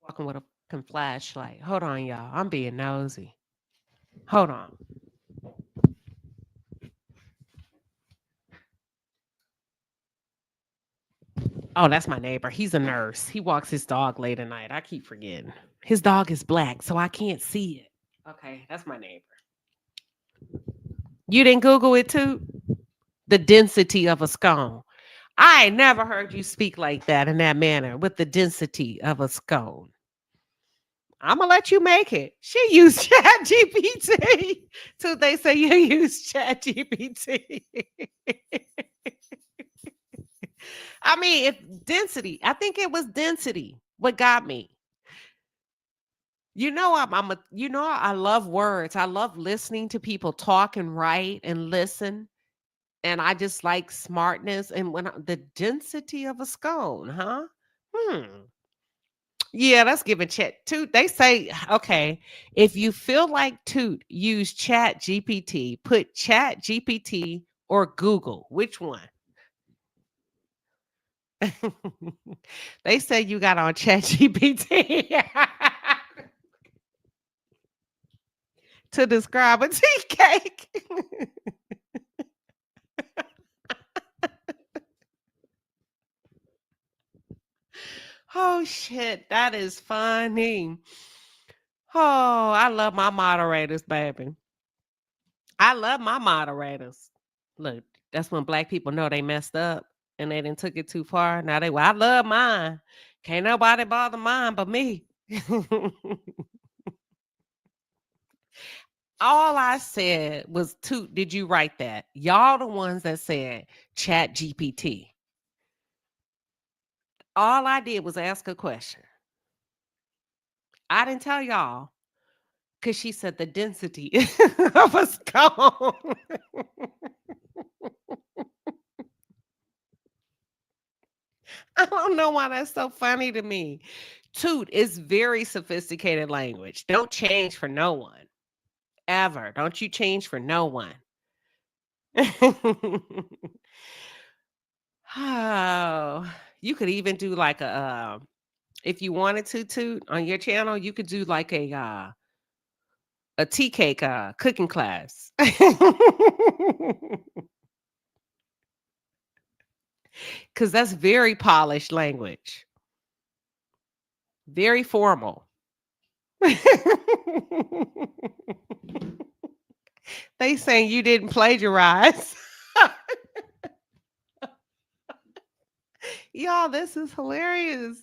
Walking with a fucking flashlight. Hold on, y'all. I'm being nosy. Hold on. Oh, that's my neighbor. He's a nurse. He walks his dog late at night. I keep forgetting. His dog is black, so I can't see it. Okay, that's my neighbor. You didn't Google it too? The density of a scone. I ain't never heard you speak like that in that manner with the density of a scone. I'm gonna let you make it. She used Chat GPT. So they say you use Chat GPT. I mean, if density, I think it was density what got me. You know, I love words. I love listening to people talk and write and listen. And I just like smartness and the density of a scone, huh? Yeah, that's giving Chat Toot. They say, okay, if you feel like Toot, use Chat GPT. Put Chat GPT or Google. Which one? They say you got on Chat GPT to describe a tea cake. Oh shit, that is funny. Oh, I love my moderators, baby. I love my moderators. Look, that's when black people know they messed up and they didn't took it too far. Now I love mine. Can't nobody bother mine but me. All I said was, Toot, did you write that? Y'all the ones that said Chat GPT. All I did was ask a question. I didn't tell y'all because she said the density of a scone. I don't know why that's so funny to me. Toot is very sophisticated language. Don't change for no one. Ever. Don't you change for no one. Oh, you could even do like if you wanted to, Toot, on your channel, you could do like a tea cake cooking class. Because that's very polished language. Very formal. They saying you didn't plagiarize. Y'all, this is hilarious.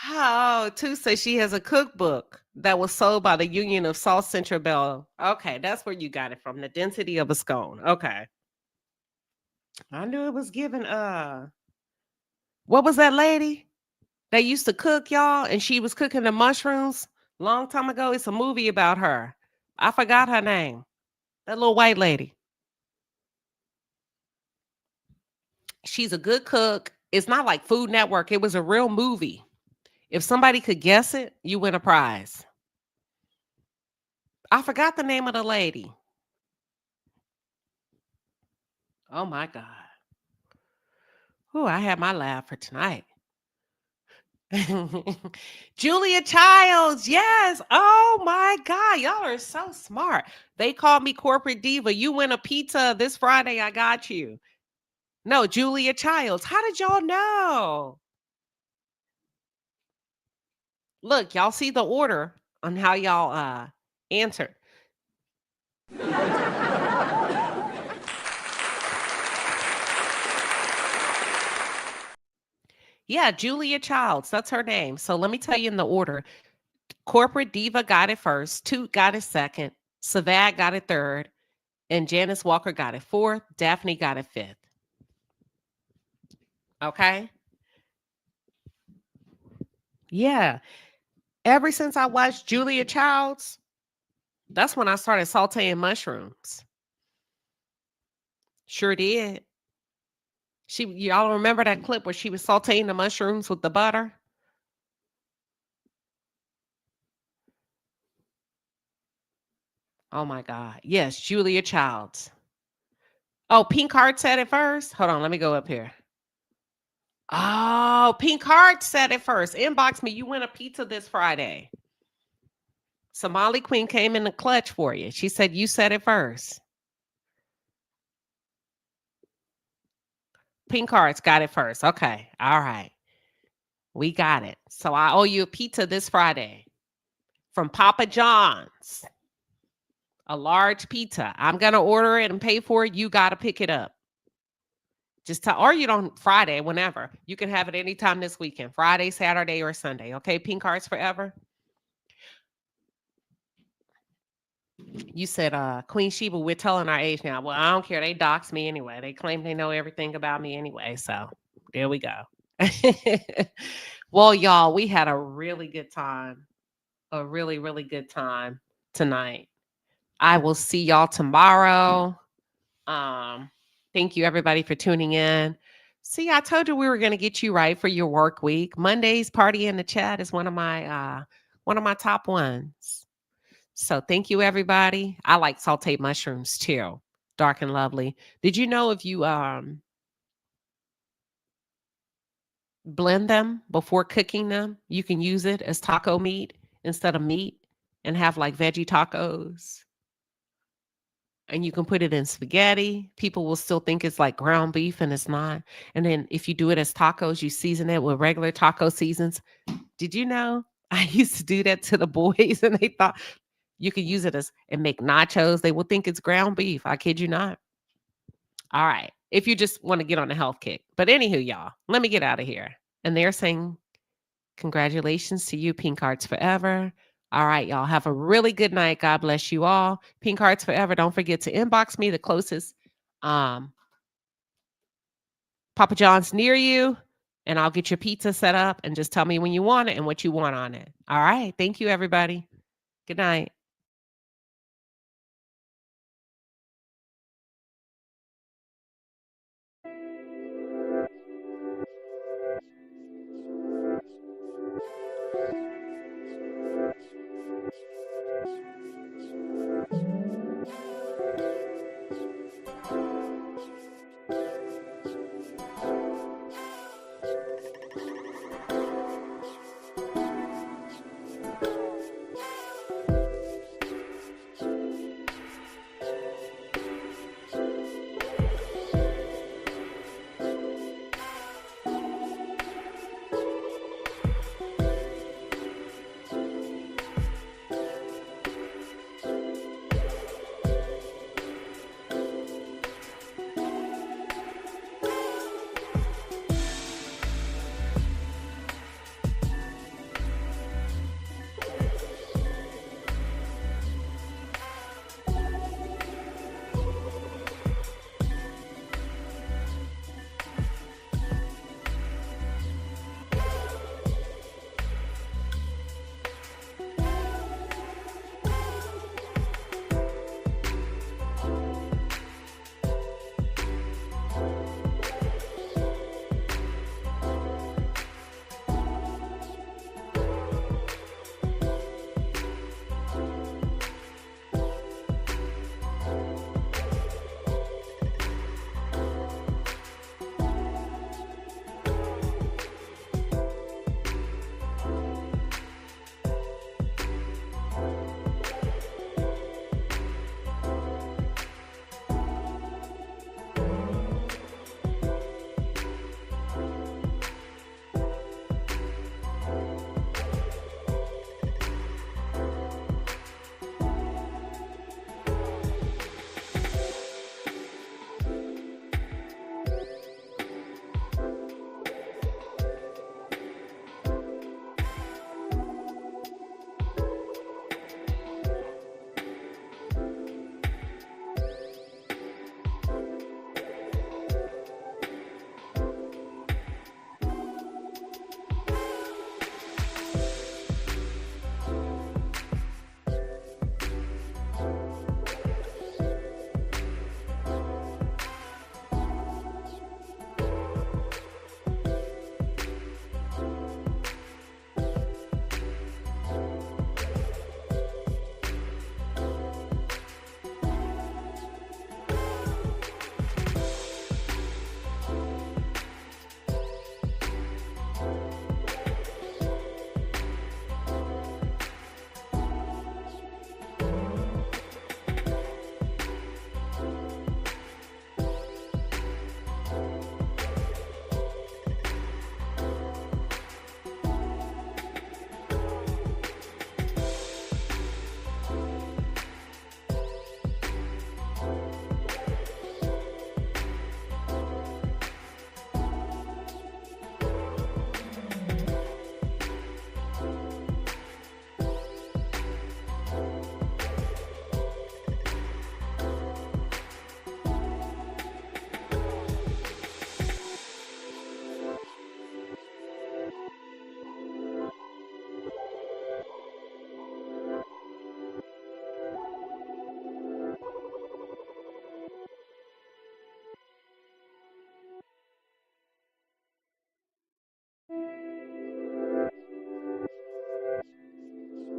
Oh, Too says she has a cookbook that was sold by the Union of South Central Bell. Okay, that's where you got it from. The density of a scone. Okay. I knew it was given. What was that lady that used to cook, y'all? And she was cooking the mushrooms long time ago. It's a movie about her. I forgot her name. That little white lady. She's a good cook. It's not like Food Network. It was a real movie. If somebody could guess it, you win a prize. I forgot the name of the lady. Oh my God. Oh, I had my laugh for tonight. Julia Childs, yes. Oh my God, y'all are so smart. They called me corporate diva. You win a pizza this Friday. I got you. No, Julia Childs. How did y'all know? Look, y'all see the order on how y'all answered. Yeah, Julia Childs. That's her name. So let me tell you in the order. Corporate Diva got it first. Toot got it second. Savad got it third. And Janice Walker got it fourth. Daphne got it fifth. Okay? Yeah. Ever since I watched Julia Childs, that's when I started sauteing mushrooms. Sure did. Y'all remember that clip where she was sauteing the mushrooms with the butter? Oh my God. Yes, Julia Childs. Oh, Pink Heart said it first. Hold on, let me go up here. Oh, Pink Heart said it first. Inbox me. You win a pizza this Friday. Somali Queen came in the clutch for you. She said you said it first. Pink Heart's got it first. Okay. All right. We got it. So I owe you a pizza this Friday from Papa John's. A large pizza. I'm going to order it and pay for it. You got to pick it up. Just tell, or you don't, Friday, whenever. You can have it anytime this weekend. Friday, Saturday, or Sunday. Okay, Pink Hearts forever. You said, Queen Sheba, we're telling our age now. Well, I don't care. They dox me anyway. They claim they know everything about me anyway. So there we go. Well, y'all, we had a really good time. A really, really good time tonight. I will see y'all tomorrow. Thank you everybody for tuning in. See, I told you we were going to get you right for your work week. Monday's party in the chat is one of my top ones. So thank you everybody. I like sauteed mushrooms too. Dark and lovely. Did you know if you blend them before cooking them, you can use it as taco meat instead of meat and have like veggie tacos? And you can put it in spaghetti. People will still think it's like ground beef and it's not. And then if you do it as tacos, you season it with regular taco seasons. Did you know? I used to do that to the boys and they thought you could use it and make nachos. They will think it's ground beef. I kid you not. All right. If you just want to get on a health kick. But anywho, y'all, let me get out of here. And they're saying, congratulations to you, Pink Hearts Forever. All right, y'all. Have a really good night. God bless you all. Pink Hearts Forever. Don't forget to inbox me the closest Papa John's near you, and I'll get your pizza set up and just tell me when you want it and what you want on it. All right. Thank you, everybody. Good night.